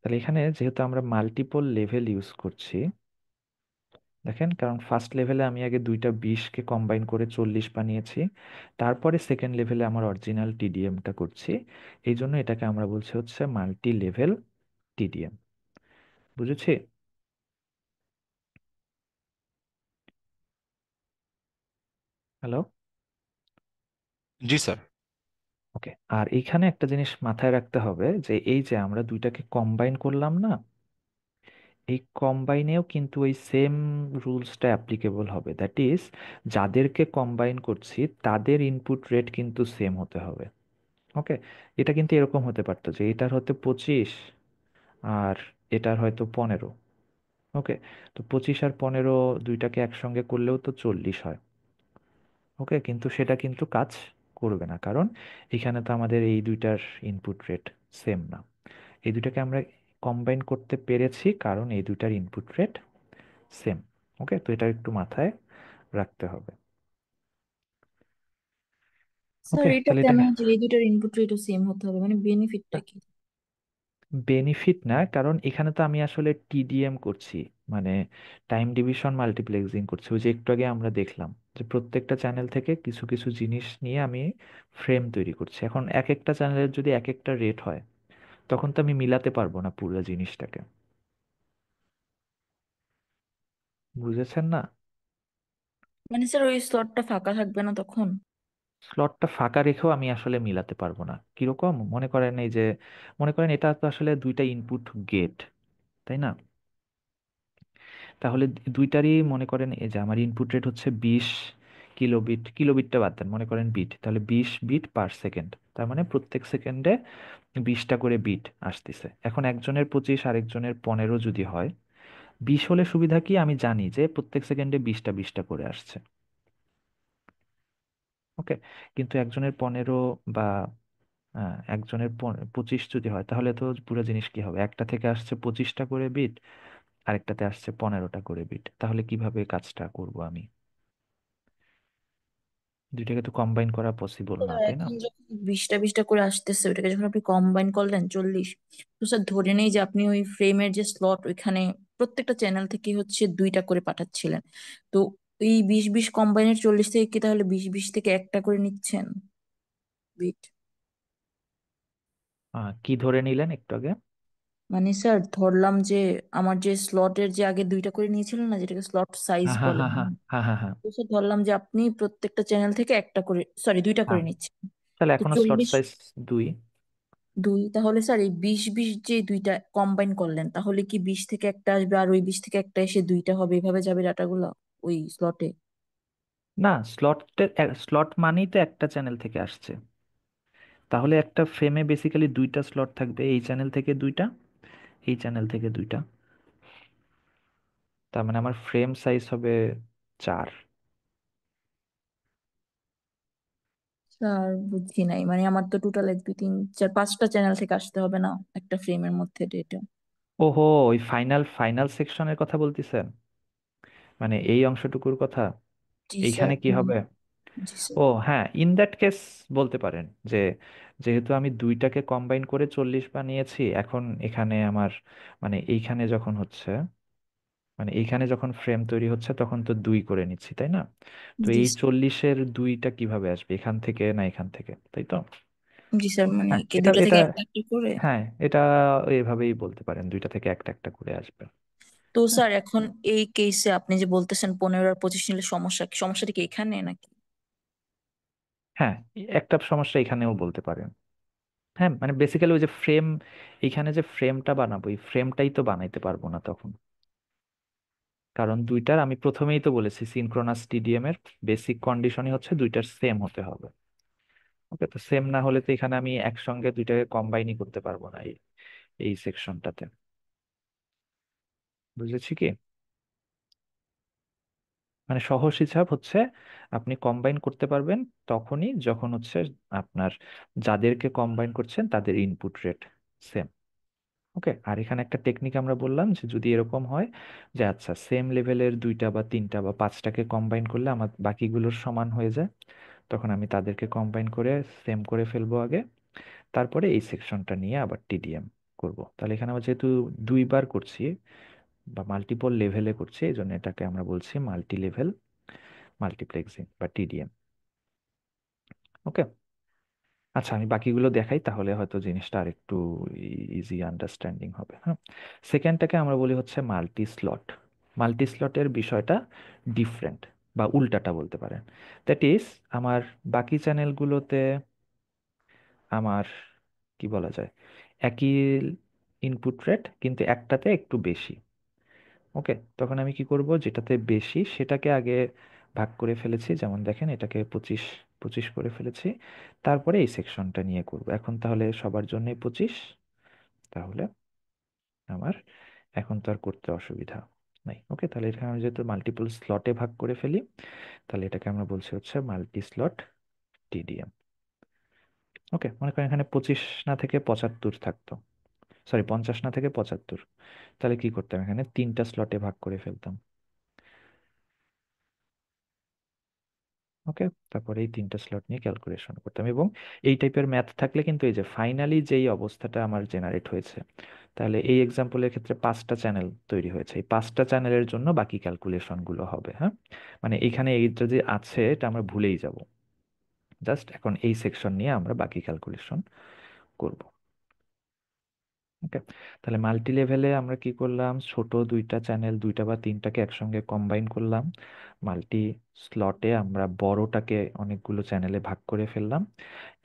তাহলে এখানে যেহেতু আমরা মাল্টিপল লেভেল ইউজ করছি, দেখেন, কারণ ফার্স্ট লেভেলে আমি আগে 2টা 20কে কম্বাইন করে 40 বানিয়েছি, তারপরে সেকেন্ড লেভেলে আমার অরিজিনাল টিডিএমটা করছি, এই জন্য এটাকে আমরা বলছি হচ্ছে মাল্টি লেভেল টিডিএম। বুঝেছি? হ্যালো? জি স্যার। ওকে, আর এইখানে একটা জিনিস মাথায় রাখতে হবে যে এই যে আমরা 2টাকে কম্বাইন করলাম না, এই কম্বাইনেও কিন্তু ওই সেম রুলসটা অ্যাপ্লিকেবল হবে। দ্যাট ইজ, যাদেরকে কম্বাইন করছি তাদের ইনপুট রেট কিন্তু সেম হতে হবে। ওকে, এটা কিন্তু এরকম হতে পারতো যে এটার হতে 25 আর এটার হয়তো 15। ওকে, তো 25 আর 15 দুইটাকে একসঙ্গে করলেও তো 40 হয়। ওকে, কিন্তু সেটা কিন্তু কাজ করবে না, কারণ এখানে তো আমাদের এই দুইটার ইনপুট রেট সেম না। এই দুটাকে আমরা কম্বাইন করতে পেরেছি কারণ এই দুটার ইনপুট রেট সেম। ওকে, তো এটা একটু মাথায় রাখতে হবে। স্যার ওকে, এটা তাহলে কেন এটাকে যে এই দুটার ইনপুট রেটও সেম হতে হবে, মানে বেনিফিটটা কি? বেনিফিট না, কারণ এখানে তো আমি আসলে টিডিএম করছি, মানে টাইম ডিভিশন মাল্টিপ্লেক্সিং করছি। ওই যে একটু আগে আমরা দেখলাম যে প্রত্যেকটা চ্যানেল থেকে কিছু কিছু জিনিস নিয়ে আমি ফ্রেম তৈরি করছি। এখন এক একটা চ্যানেলের যদি এক একটা রেট হয়, তখন তো আমি মিলাতে পারবো না পুরো জিনিসটাকে। বুঝেছেন না? মানে স্যার ওই স্লটটা ফাঁকা থাকবে না তখন? স্লটটা ফাঁকা রেখেও আমি আসলে মিলাতে পারবো না। কিরকম মনে করেন, এই যে মনে করেন এটা তো আসলে 2টা ইনপুট গেট, তাই না? তাহলে দুইটারই মনে করেন এই যে আমার ইনপুট রেট হচ্ছে 20 কিলোবিট, কিলোবিটটা বাদ দেন, মনে করেন বিট, তাহলে 20 বিট পার সেকেন্ড, তার মানে প্রত্যেক সেকেন্ডে 20টা করে বিট আসতেছে। এখন একজনের 25 আরেকজনের 15 যদি হয়, 20 হলে সুবিধা কি, আমি জানি যে প্রত্যেক সেকেন্ডে 20টা 20টা করে আসছে। ওকে, কিন্তু একজনের 15 বা একজনের 25 যদি হয়, তাহলে তো পুরো জিনিস কি হবে, একটা থেকে আসছে 25টা করে বিট, আরেকটাতে আসছে 15টা করে বিট, তাহলে কিভাবে কাজটা করব আমি? দুইটাকে তো কম্বাইন করা পসিবল তো না, তাই না? এখন যখন 20টা 20টা করে আসতেছে, ওটাকে যখন আপনি কম্বাইন করলেন 40, তো স্যার ধরে নেই যে আপনি ওই ফ্রেমের যে স্লট ওইখানে প্রত্যেকটা চ্যানেল থেকে হচ্ছে 2টা করে পাঠাচ্ছিলেন। তো এই 20 20 কম্বাইনের 40 থেকে কি তাহলে 20 20 থেকে একটা করে নিচ্ছেন বিট? কি ধরে নিলেন একটু আগে? মানে স্যার ধরলাম যে আমার যে স্লটের যে আগে 2টা করে নিয়েছিলেন না, যেটাকে স্লট সাইজ হ্যাঁ, হ্যাঁ, বলে, হ্যাঁ, হ্যাঁ, হ্যাঁ, হ্যাঁ, হ্যাঁ, তো স্যার ধরলাম যে আপনি প্রত্যেকটা চ্যানেল থেকে একটা করে, সরি 2টা হ্যাঁ। করে নিচ্ছেন। তাহলে তো এখনো স্লট 40 সাইজ 2। 2, তাহলে স্যার এই 20 20 যে 2টা কম্বাইন করলেন, তাহলে কি 20 থেকে একটা আসবে আর ওই 20 থেকে একটা এসে 2টা হবে, এভাবে যাবে ডাটাগুলো ওই স্লটে? না, স্লট মানেই তো একটা চ্যানেল থেকে আসছে। তাহলে একটা ফ্রেমে বেসিক্যালি 2টা স্লট থাকবে, এই চ্যানেল থেকে 2টা, এই চ্যানেল থেকে 2টা। তার মানে আমার ফ্রেম সাইজ হবে 4। স্যার বুঝি নাই, মানে আমার তো টোটাল 1 2 3 4 5টা চ্যানেল থেকে আসতে হবে না একটা ফ্রেমের মধ্যে ডেটা? ওহো, ওই ফাইনাল ফাইনাল সেকশনের কথা বলতেছেন? মানে এই অংশটুকুর কথা, জি স্যার। এইখানে কি হবে? জি স্যার। ও হ্যাঁ, ইন দ্যাট কেস বলতে পারেন যে যেহেতু আমি দুইটাকে কম্বাইন করে 40 বানিয়েছি, এখন এখানে আমার মানে এইখানে যখন হচ্ছে, মানে এইখানে যখন ফ্রেম তৈরি হচ্ছে তখন তো 2 করে নিচ্ছি, তাই না? তো জি এই স্যার। 40-এর 2টা কিভাবে আসবে, এখান থেকে না এখান থেকে, তাই তো? জি স্যার, মানে হ্যাঁ কি এটা দুইটা এটা থেকে একটা একটা করে? হ্যাঁ এটা এভাবেই বলতে পারেন, দুইটা থেকে একটা একটা করে আসবে। তো হ্যাঁ, স্যার এখন এই কেসে আপনি যে বলতেছেন 15 আর 25 নিলে সমস্যা কি? সমস্যাটা কি এখানে নাকি? হ্যাঁ, একটা সমস্যা এখানেও বলতে পারেন। হ্যাঁ মানে বেসিক্যালি ওই যে ফ্রেম, এইখানে যে ফ্রেমটা বানাবো এই ফ্রেমটাই তো বানাইতে পারবো না তখন, কারণ দুইটার আমি প্রথমেই তো বলেছি সিনক্রোনাস টিডিএম এর বেসিক কন্ডিশনই হচ্ছে দুইটার সেম হতে হবে। ওকে, তো সেম না হলে তো এখানে আমি একসঙ্গে দুইটাকে কম্বাইনই করতে পারবো না এই এই সেকশনটাতে। বুঝেছি কি? মানে সহজ হিসাব হচ্ছে আপনি কম্বাইন করতে পারবেন তখনই যখন হচ্ছে আপনার যাদেরকে কম্বাইন করছেন তাদের ইনপুট রেট সেম। ওকে, আর এখানে একটা টেকনিক আমরা বললাম যে যদি এরকম হয় যে আচ্ছা সেম লেভেলের দুইটা বা তিনটা বা পাঁচটাকে কম্বাইন করলে আমার বাকিগুলোর সমান হয়ে যায়, তখন আমি তাদেরকে কম্বাইন করে সেম করে ফেলবো আগে, তারপরে এই সেকশনটা নিয়ে আবার টিডিএম করব। তাহলে এখানে আমরা যেহেতু দুইবার করছি বা মাল্টিপল লেভেলে করছি, এই জন্য এটাকে আমরা বলছি মাল্টি লেভেল মাল্টিপ্লেক্সিং বা টিডিএম। ওকে, আচ্ছা আমি বাকিগুলো দেখাই তাহলে হয়তো জিনিসটা আরেকটু ইজি আন্ডারস্ট্যান্ডিং হবে। হ্যাঁ, সেকেন্ডটাকে আমরা বলি হচ্ছে মাল্টি স্লট। মাল্টি স্লটের বিষয়টা ডিফারেন্ট বা উল্টাটা বলতে পারেন। দ্যাট ইজ আমার বাকি চ্যানেলগুলোতে আমার কি বলা যায় একই ইনপুট রেট কিন্তু একটাতে একটু বেশি। ওকে, তখন আমি কি করব, যেটাতে বেশি সেটাকে আগে ভাগ করে ফেলেছি, যেমন দেখেন এটাকে 25 25 করে ফেলেছি, তারপরে এই সেকশনটা নিয়ে করব। এখন তাহলে সবার জন্যই 25, তাহলে আমার এখন তো আর করতে অসুবিধা নাই। ওকে, তাহলে এখানে আমি যেহেতু মাল্টিপল স্লটে ভাগ করে ফেলি, তাহলে এটাকে আমরা বলছি হচ্ছে মাল্টি স্লট টিডিএম। ওকে, মনে করেন এখানে 25 না থেকে 75 থাকতো, সরি 50 না থেকে 75, তাহলে কি করতাম, এখানে তিনটা স্লটে ভাগ করে ফেলতাম। ওকে, তারপরে এই তিনটা স্লট নিয়ে ক্যালকুলেশন করতাম, এবং এই টাইপের ম্যাথ থাকলে কিন্তু এই যে ফাইনালি যেই অবস্থাটা আমার জেনারেট হয়েছে, তাহলে এই এক্সাম্পলের ক্ষেত্রে 5টা চ্যানেল তৈরি হয়েছে, এই 5টা চ্যানেলের জন্য বাকি ক্যালকুলেশন গুলো হবে। হ্যাঁ, মানে এখানে এইটা যে আছে এটা আমরা ভুলেই যাব, জাস্ট এখন এই সেকশন নিয়ে আমরা বাকি ক্যালকুলেশন করব। ওকে, তাহলে মাল্টি লেভেলে আমরা কি করলাম, ছোট দুইটা চ্যানেল দুইটা বা তিনটাকে একসঙ্গে কম্বাইন করলাম। মাল্টি স্লটে আমরা বড়টাকে অনেকগুলো চ্যানেলে ভাগ করে ফেললাম।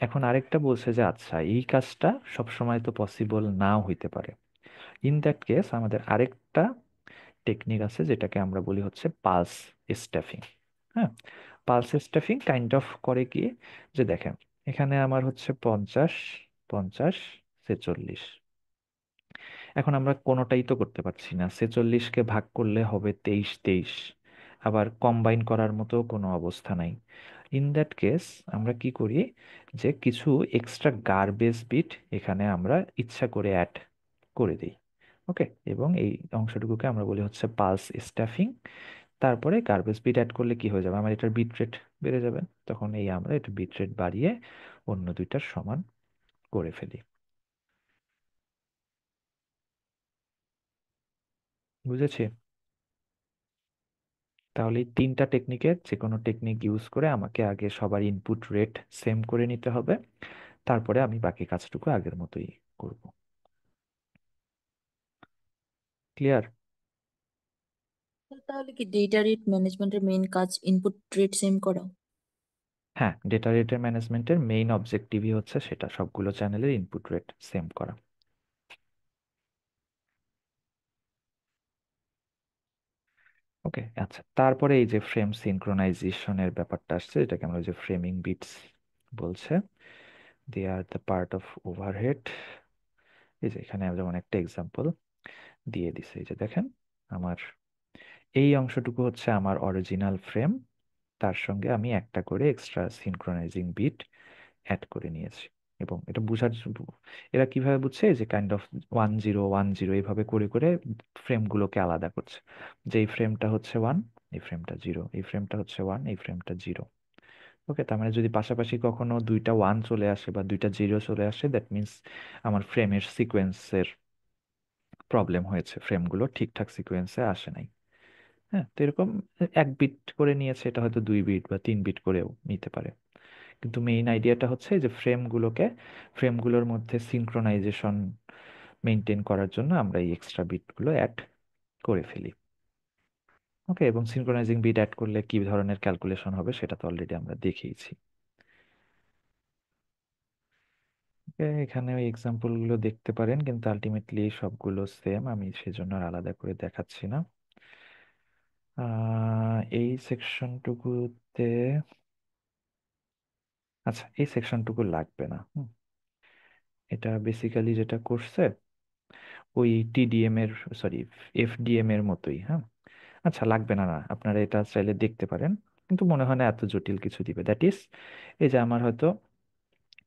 এখন আরেকটা বলছে যে আচ্ছা এই কাজটা সব সময় তো পসিবল নাও হইতে পারে। ইন দ্যাট কেস আমাদের আরেকটা টেকনিক আছে যেটাকে আমরা বলি হচ্ছে পালস স্টাফিং। হ্যাঁ, পালস স্টাফিং কাইন্ড অফ করে কি, যে দেখেন এখানে আমার হচ্ছে 50 50 46, এখন আমরা কোনোটাই তো করতে পারছি না, 46কে ভাগ করলে হবে 23 23, আবার কম্বাইন করার মতো কোনো অবস্থা নাই। ইন দ্যাট কেস আমরা কি করি, যে কিছু এক্সট্রা গার্বেজ বিট এখানে আমরা ইচ্ছা করে অ্যাড করে দিই। ওকে, এবং এই অংশটুকুকে আমরা বলি হচ্ছে পালস স্টাফিং। তারপরে গার্বেজ বিট অ্যাড করলে কি হয়ে যাবে, আমার এটার বিট রেট বেড়ে যাবে, তখন এই আমরা এটা বিট রেট বাড়িয়ে অন্য দুইটার সমান করে ফেলি। বুঝেছি? তাহলে এই তিনটা টেকনিকের যে কোনো টেকনিক ইউজ করে আমাকে আগে সবার ইনপুট রেট সেম করে নিতে হবে, তারপরে আমি বাকি কাজটুকু আগের মতোই করব। ক্লিয়ার? তাহলে কি ডেটা রেট ম্যানেজমেন্টের মেইন কাজ ইনপুট রেট সেম করা? হ্যাঁ, ডেটা রেটের ম্যানেজমেন্টের মেইন অবজেক্টিভই হচ্ছে সেটা, সবগুলো চ্যানেলের ইনপুট রেট সেম করা। ওকে, আচ্ছা তারপরে এই যে ফ্রেম সিনক্রোনাইজেশনের ব্যাপারটা আসছে, এটাকে আমরা ওই যে ফ্রেমিং বিটস বলছে, they are the part of overhead. এই যে এখানে যেমন একটা এক্সাম্পল দিয়ে দিছে, এই যে দেখেন আমার এই অংশটুকু হচ্ছে আমার অরিজিনাল ফ্রেম, তার সঙ্গে আমি একটা করে এক্সট্রা সিনক্রোনাইজিং বিট অ্যাড করে নিয়েছি। এবং এটা বুঝার এরা কিভাবে বুঝছে, এই যে কাইন্ড অফ 10 10 এইভাবে করে করে ফ্রেমগুলোকে আলাদা করছে, যে এই ফ্রেমটা হচ্ছে 1, এই ফ্রেমটা 0, এই ফ্রেমটা হচ্ছে 1, এই ফ্রেমটা 0। ওকে, তার মানে যদি পাশাপাশি কখনো দুইটা 1 চলে আসে বা দুইটা 0 চলে আসে, দ্যাট মিন্স আমার ফ্রেমের সিকোয়েন্সের প্রবলেম হয়েছে, ফ্রেমগুলো ঠিকঠাক সিকোয়েন্সে আসে নাই। হ্যাঁ, তো এরকম 1 বিট করে নিয়েছে, এটা হয়তো 2 বিট বা 3 বিট করেও নিতে পারে। কিন্তু মেইন আইডিয়াটা হচ্ছে যে ফ্রেমগুলোর মধ্যে সিনক্রোনাইজেশন মেনটেন করার জন্য আমরা এই এক্সট্রা বিটগুলো অ্যাড করে ফেলি। ওকে, এবং সিনক্রোনাইজিং বিট অ্যাড করলে কি ধরনের ক্যালকুলেশন হবে সেটা তো অলরেডি আমরা দেখিয়েছি। ওকে, এখানে ওই এক্সাম্পলগুলো দেখতে পারেন, কিন্তু আলটিমেটলি সবগুলো সেম, আমি সেজন্য আর আলাদা করে দেখাচ্ছি না। এই সেকশনটুকুতে, আচ্ছা এই সেকশনটুকু লাগবে না। এটা বেসিক্যালি যেটা করছে ওই টিডিএম এর, সরি এফডিএম এর মতোই। হ্যাঁ, আচ্ছা লাগবে না, না আপনারা এটা চাইলে দেখতে পারেন, কিন্তু মনে হয় না এত জটিল কিছু দিবে। দ্যাট ইজ, এই যে আমার হয়তো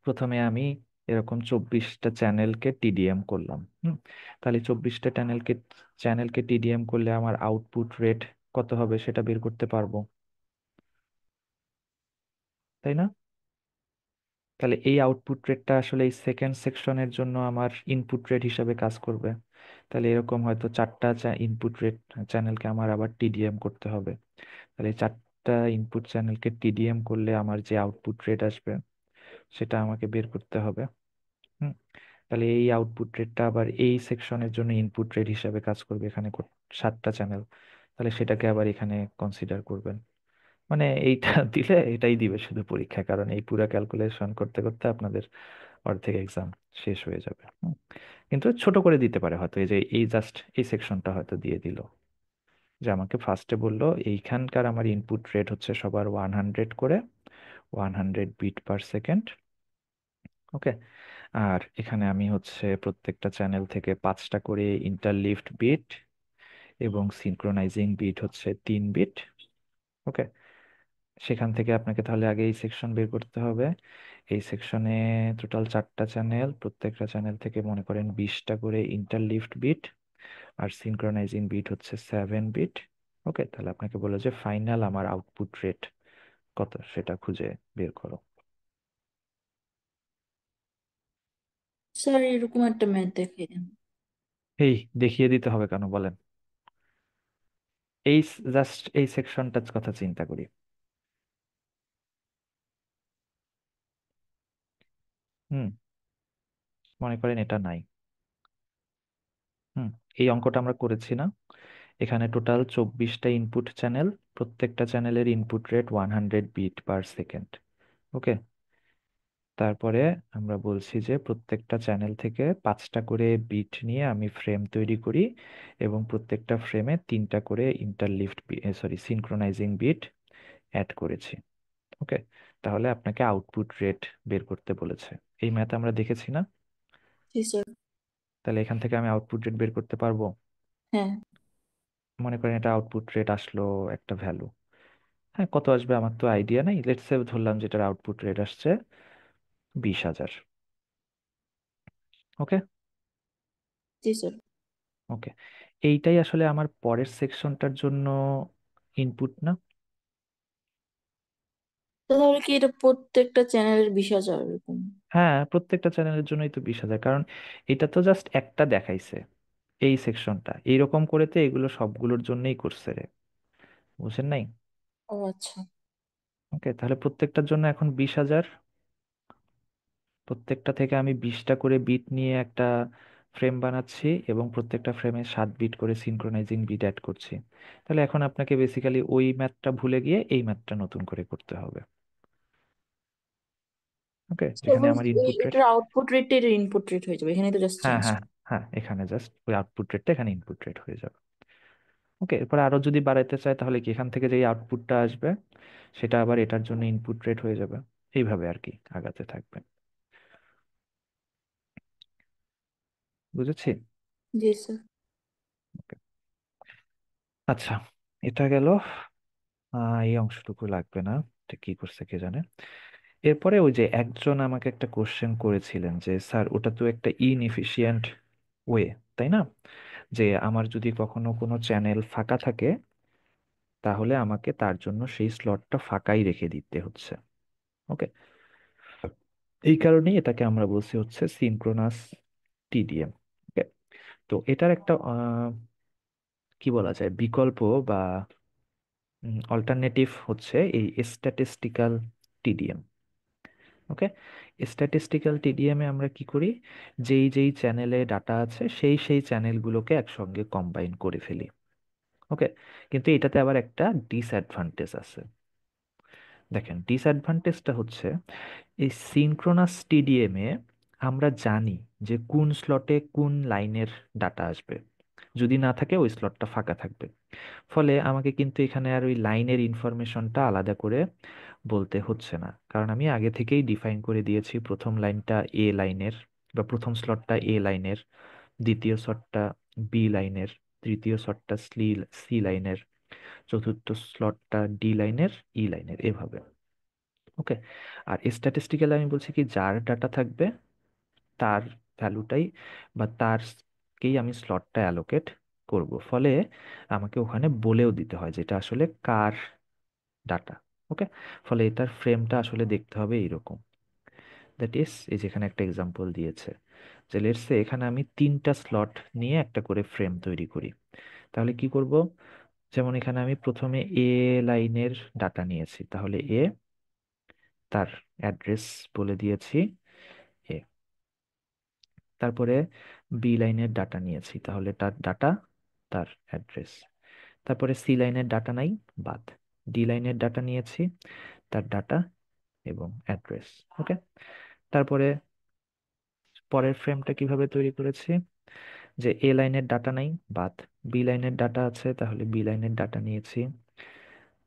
প্রথমে আমি এরকম 24টা চ্যানেলকে টিডিএম করলাম। তাহলে 24টা চ্যানেলকে টিডিএম করলে আমার আউটপুট রেট কত হবে সেটা বের করতে পারবো, তাই না? তাহলে এই আউটপুট রেটটা আসলে এই সেকেন্ড সেকশনের জন্য আমার ইনপুট রেট হিসাবে কাজ করবে। তাহলে এরকম হয়তো 4টা ইনপুট রেট চ্যানেলকে আমার আবার টিডিএম করতে হবে। তাহলে এই 4টা ইনপুট চ্যানেলকে টিডিএম করলে আমার যে আউটপুট রেট আসবে সেটা আমাকে বের করতে হবে। হুম, তাহলে এই আউটপুট রেটটা আবার এই সেকশনের জন্য ইনপুট রেট হিসাবে কাজ করবে, এখানে 7টা চ্যানেল। তাহলে সেটাকে আবার এখানে কনসিডার করবেন। মানে এইটা দিলে এটাই দিবে শুধু পরীক্ষা, কারণ এই পুরো ক্যালকুলেশন করতে করতে আপনাদের অর্ধেক এক্সাম শেষ হয়ে যাবে। কিন্তু ছোট করে দিতে পারে হয়তো, এই যে এই জাস্ট এই সেকশনটা হয়তো দিয়ে দিল, যে আমাকে ফার্স্টে বললো এইখানকার আমার ইনপুট রেট হচ্ছে সবার 100 করে, 100 বিট পার সেকেন্ড। ওকে, আর এখানে আমি হচ্ছে প্রত্যেকটা চ্যানেল থেকে 5টা করে ইন্টারলিভড বিট এবং সিনক্রোনাইজিং বিট হচ্ছে 3 বিট। ওকে, সেখান থেকে আপনাকে তাহলে আগে এই সেকশন বের করতে হবে। এই সেকশনে টোটাল 4টা চ্যানেল, প্রত্যেকটা চ্যানেল থেকে মনে করেন 20টা করে ইন্টারলিভড বিট, আর সিনক্রোনাইজিং বিট হচ্ছে 7 বিট। ওকে, তাহলে আপনাকে বলে যে ফাইনাল আমার আউটপুট রেট কত সেটা খুঁজে বের করো। স্যার এরকম একটা ম্যাথ দেখিয়ে দেন। এই দেখিয়ে দিতে হবে কেন বলেন? এই জাস্ট এই সেকশনটার কথা চিন্তা করি। হুম, মনে করেন এটা নাই। হুম, এই অঙ্কটা আমরা করেছি না? এখানে টোটাল 24টা ইনপুট চ্যানেল, প্রত্যেকটা চ্যানেলের input rate 100 bit per second. Okay, তারপরে আমরা বলছি যে প্রত্যেকটা চ্যানেল থেকে 5টা করে বিট নিয়ে আমি ফ্রেম তৈরি করি, এবং প্রত্যেকটা ফ্রেমে 3টা করে ইন্টারলিভড, সরি সিনক্রোনাইজিং বিট অ্যাড করেছি। ওকে, তাহলে আপনাকে আউটপুট রেট বের করতে বলেছে। এই ম্যাথ আমরা দেখেছি না? জি স্যার। তাহলে এখান থেকে আমি আউটপুট রেট বের করতে পারবো। হ্যাঁ। মনে করেন এটা আউটপুট রেট আসলো একটা ভ্যালু। হ্যাঁ, কত আসবে আমার তো আইডিয়া নেই, লেটস সে ধরলাম যেটার আউটপুট রেট আসছে 20,000। ওকে। জি স্যার। ওকে, এইটাই আসলে আমার পরের সেকশনটার জন্য ইনপুট না? তাহলে কি এটা প্রত্যেকটা চ্যানেলের 20,000 এরকম? হ্যাঁ, প্রত্যেকটা চ্যানেলের জন্যই তো 20,000, কারণ এটা তো জাস্ট একটা দেখাইছে এই সেকশনটা, এইরকম করে তো এগুলো সবগুলোর জন্যই করছে রে, বুঝেন নাই? ও আচ্ছা। ওকে, তাহলে প্রত্যেকটার জন্য এখন 20,000। প্রত্যেকটা থেকে আমি 20টা করে বিট নিয়ে একটা ফ্রেম বানাচ্ছি, এবং প্রত্যেকটা ফ্রেমে 7 বিট করে সিনক্রোনাইজিং বিট অ্যাড করছি। তাহলে এখন আপনাকে বেসিক্যালি ওই ম্যাথটা ভুলে গিয়ে এই ম্যাথটা নতুন করে করতে হবে। ওকে, যেখানে আমার ইনপুট রেট, এটার আউটপুট রেট এর ইনপুট রেট হয়ে যাবে, এখানে তো জাস্ট হ্যাঁ চেঞ্জ। হ্যাঁ হ্যাঁ, এখানে জাস্ট ওই আউটপুট রেটটা এখানে ইনপুট রেট হয়ে যাবে। ওকে, এরপরে আরো যদি বাড়াইতে চাই তাহলে কি এখান থেকে যে আউটপুটটা আসবে সেটা আবার এটার জন্য ইনপুট রেট হয়ে যাবে। এইভাবে আর কি আগাতে থাকবে। বুঝেছি? জি স্যার। Okay. আচ্ছা, এটা গেল। এই অংশটুকু লাগবে না, এটা কি করছে কে জানে। এরপরে ওই যে একজন আমাকে একটা কোশ্চেন করেছিলেন যে স্যার ওটা তো একটা ইনএফিশিয়েন্ট ওয়ে, তাই না? যে আমার যদি কখনো কোনো চ্যানেল ফাঁকা থাকে, তাহলে আমাকে তার জন্য সেই স্লটটা ফাঁকাই রেখে দিতে হচ্ছে। ওকে, এই কারণেই এটাকে আমরা বলছি হচ্ছে সিনক্রোনাস টিডিএম। ওকে, তো এটার একটা কি বলা যায় বিকল্প বা অল্টারনেটিভ হচ্ছে এই স্ট্যাটিস্টিক্যাল টিডিএম। ওকে, স্ট্যাটিস্টিক্যাল টিডিএম এ আমরা কি করি, যেই যেই চ্যানেলে ডাটা আছে সেই সেই চ্যানেলগুলোকে একসঙ্গে কম্বাইন করে ফেলি। ওকে, কিন্তু এটাতে আবার একটা ডিসঅ্যাডভান্টেজ আছে। দেখেন, ডিসঅ্যাডভান্টেজটা হচ্ছে এই সিনক্রোনাস টিডিএম এ আমরা জানি যে কোন স্লটে কোন লাইনের ডাটা আসবে, যদি না থাকে ওই স্লটটা ফাঁকা থাকবে। ফলে আমাকে কিন্তু এখানে আর ওই লাইনের ইনফরমেশনটা আলাদা করে বলতে হচ্ছে না, কারণ আমি আগে থেকেই ডিফাইন করে দিয়েছি প্রথম লাইনটা এ লাইনের বা প্রথম স্লটটা এ লাইনের, দ্বিতীয় স্লটটা বি লাইনের, তৃতীয় স্লটটা সি লাইনের, চতুর্থ স্লটটা ডি লাইনের, ই লাইনের, এভাবে। ওকে, আর স্ট্যাটিস্টিক্যাল আমি বলছি কি যার ডাটা থাকবে তার ভ্যালুটাই বা তারকেই আমি স্লটটা অ্যালোকেট করব। ফলে আমাকে ওখানে বলেও দিতে হয় যেটা আসলে কার ডাটা। ওকে, ফলে এটার ফ্রেমটা আসলে দেখতে হবে এইরকম। দ্যাট ইজ, এই যেখানে একটা এক্সাম্পল দিয়েছে যে লেটস সে এখানে আমি 3টা স্লট নিয়ে একটা করে ফ্রেম তৈরি করি। তাহলে কি করব, যেমন এখানে আমি প্রথমে এ লাইনের ডাটা নিয়েছি, তাহলে এ, তার অ্যাড্রেস বলে দিয়েছি এ। তারপরে বি লাইনের ডাটা নিয়েছি, তাহলে তার ডাটা, তার অ্যাড্রেস। তারপরে সি লাইনের ডাটা নাই, বাদ। ডি লাইনের ডাটা নিয়েছি, তার ডাটা এবং অ্যাড্রেস। ওকে, তারপরে পরের ফ্রেমটা কিভাবে তৈরি করেছি, যে এ লাইনের ডাটা নাই, বাদ। বি লাইনের ডাটা আছে, তাহলে বি লাইনের ডাটা নিয়েছি,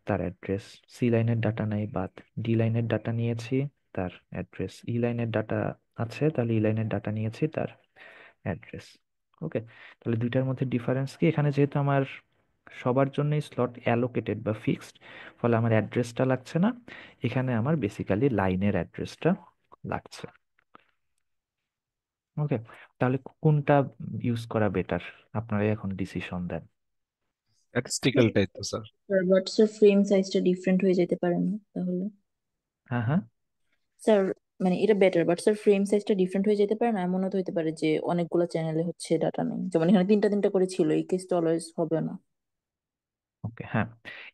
তার অ্যাড্রেস। সি লাইনের ডাটা নাই, বাদ। ডি লাইনের ডাটা নিয়েছি, তার অ্যাড্রেস। ই লাইনের ডাটা আছে, তাহলে ই লাইনের ডাটা নিয়েছি, তার অ্যাড্রেস। ওকে, তাহলে দুইটার মধ্যে ডিফারেন্স কি, এখানে যেহেতু আমার সবার জন্যই স্লট অ্যালোকেটেড বা ফিক্সড, ফলে আমার অ্যাড্রেসটা লাগছে না, এখানে আমার বেসিক্যালি লাইনের অ্যাড্রেসটা লাগছে। ওকে, তাহলে কোনটা ইউজ করা বেটার, আপনারাই এখন ডিসিশন দেন। স্ট্যাটিস্টিক্যালটাই তো sir. Sir but sir frame সাইজটা ডিফারেন্ট হয়ে যেতে পারে না তাহলে? হ্যাঁ, হ্যাঁ, স্যার মানে এটা বেটার, বাট স্যার ফ্রেম সাইজটা ডিফারেন্ট হয়ে যেতে পারে না? এমনও তো হতে পারে যে অনেকগুলো চ্যানেলে হচ্ছে ডাটা নেই, যেমন এখানে তিনটা তিনটা করে ছিল, এই কেসটা অলওয়েজ হবে না। ওকে, হ্যাঁ,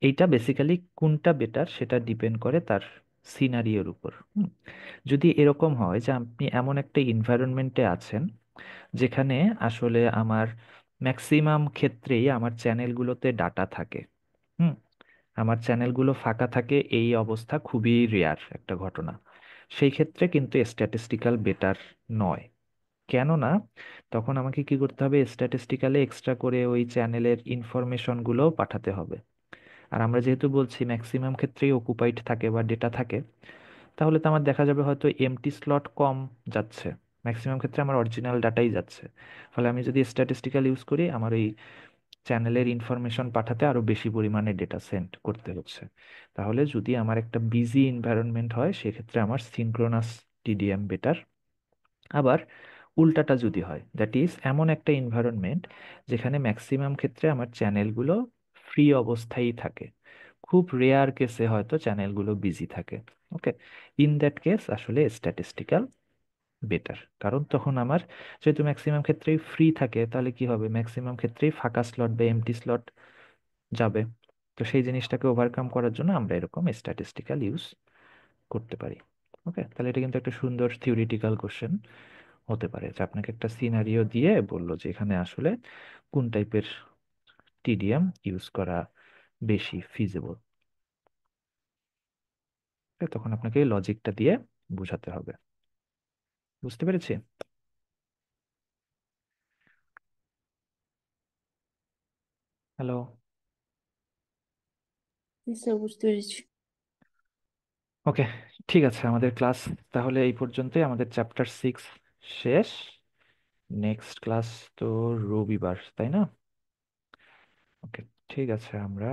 এইটা বেসিক্যালি কোনটা বেটার সেটা ডিপেন্ড করে তার সিনারিওর উপর। যদি এরকম হয় যে আপনি এমন একটা এনভায়রনমেন্টে আছেন যেখানে আসলে আমার ম্যাক্সিমাম ক্ষেত্রেই আমার চ্যানেলগুলোতে ডাটা থাকে, হুম, আমার চ্যানেলগুলো ফাঁকা থাকে, এই অবস্থা খুবই রেয়ার একটা ঘটনা, সেই ক্ষেত্রে কিন্তু স্ট্যাটিস্টিক্যাল বেটার নয়। কেননা তখন আমাকে কি করতে হবে, স্ট্যাটিস্টিক্যালে এক্সট্রা করে ওই চ্যানেলের ইনফরমেশনগুলো পাঠাতে হবে। আর আমরা যেহেতু বলছি ম্যাক্সিমাম ক্ষেত্রেই অকুপাইড থাকে বা ডেটা থাকে, তাহলে তো আমার দেখা যাবে হয়তো এমটি স্লট কম যাচ্ছে, ম্যাক্সিমাম ক্ষেত্রে আমার অরিজিনাল ডাটাই যাচ্ছে। ফলে আমি যদি স্ট্যাটিস্টিক্যাল ইউজ করি, আমার এই চ্যানেলের ইনফরমেশন পাঠাতে আরো বেশি পরিমাণে ডেটা সেন্ড করতে হচ্ছে। তাহলে যদি আমার একটা বিজি এনভায়রনমেন্ট হয়, সেক্ষেত্রে আমার সিনক্রোনাস টিডিএম বেটার। আবার উল্টাটা যদি হয়, দ্যাট ইজ এমন একটা এনভায়রনমেন্ট যেখানে ম্যাক্সিমাম ক্ষেত্রে আমার চ্যানেলগুলো ফ্রি অবস্থায় থাকে, খুব রেয়ার কেসে হয়তো চ্যানেলগুলো বিজি থাকে। ওকে, ইন দ্যাট কেস আসলে স্ট্যাটিস্টিক্যাল বেটার, কারণ তখন আমার যেহেতু ম্যাক্সিমাম ক্ষেত্রেই ফ্রি থাকে, তাহলে কি হবে, ম্যাক্সিমাম ক্ষেত্রেই ফাঁকা স্লট বা এমটি স্লট যাবে। তো সেই জিনিসটাকে ওভারকাম করার জন্য আমরা এরকম স্ট্যাটিস্টিক্যাল ইউজ করতে পারি। ওকে, তাহলে এটা কিন্তু একটা সুন্দর থিওরিটিক্যাল কোশ্চেন হতে পারে, যে আপনাকে একটা সিনারিও দিয়ে বললো যে এখানে আসলে কোন টাইপের টিডিএম ইউজ করা বেশি ফিজিবল, তখন আপনাকে লজিকটা দিয়ে বোঝাতে হবে। বুঝতে পেরেছি? হ্যালো। স্যার বুঝতে পেরেছি। ওকে, ঠিক আছে, আমাদের ক্লাস তাহলে এই পর্যন্তই, আমাদের চ্যাপ্টার 6 শেষ। নেক্সট ক্লাস তো রবিবার, তাই না? ওকে, ঠিক আছে, আমরা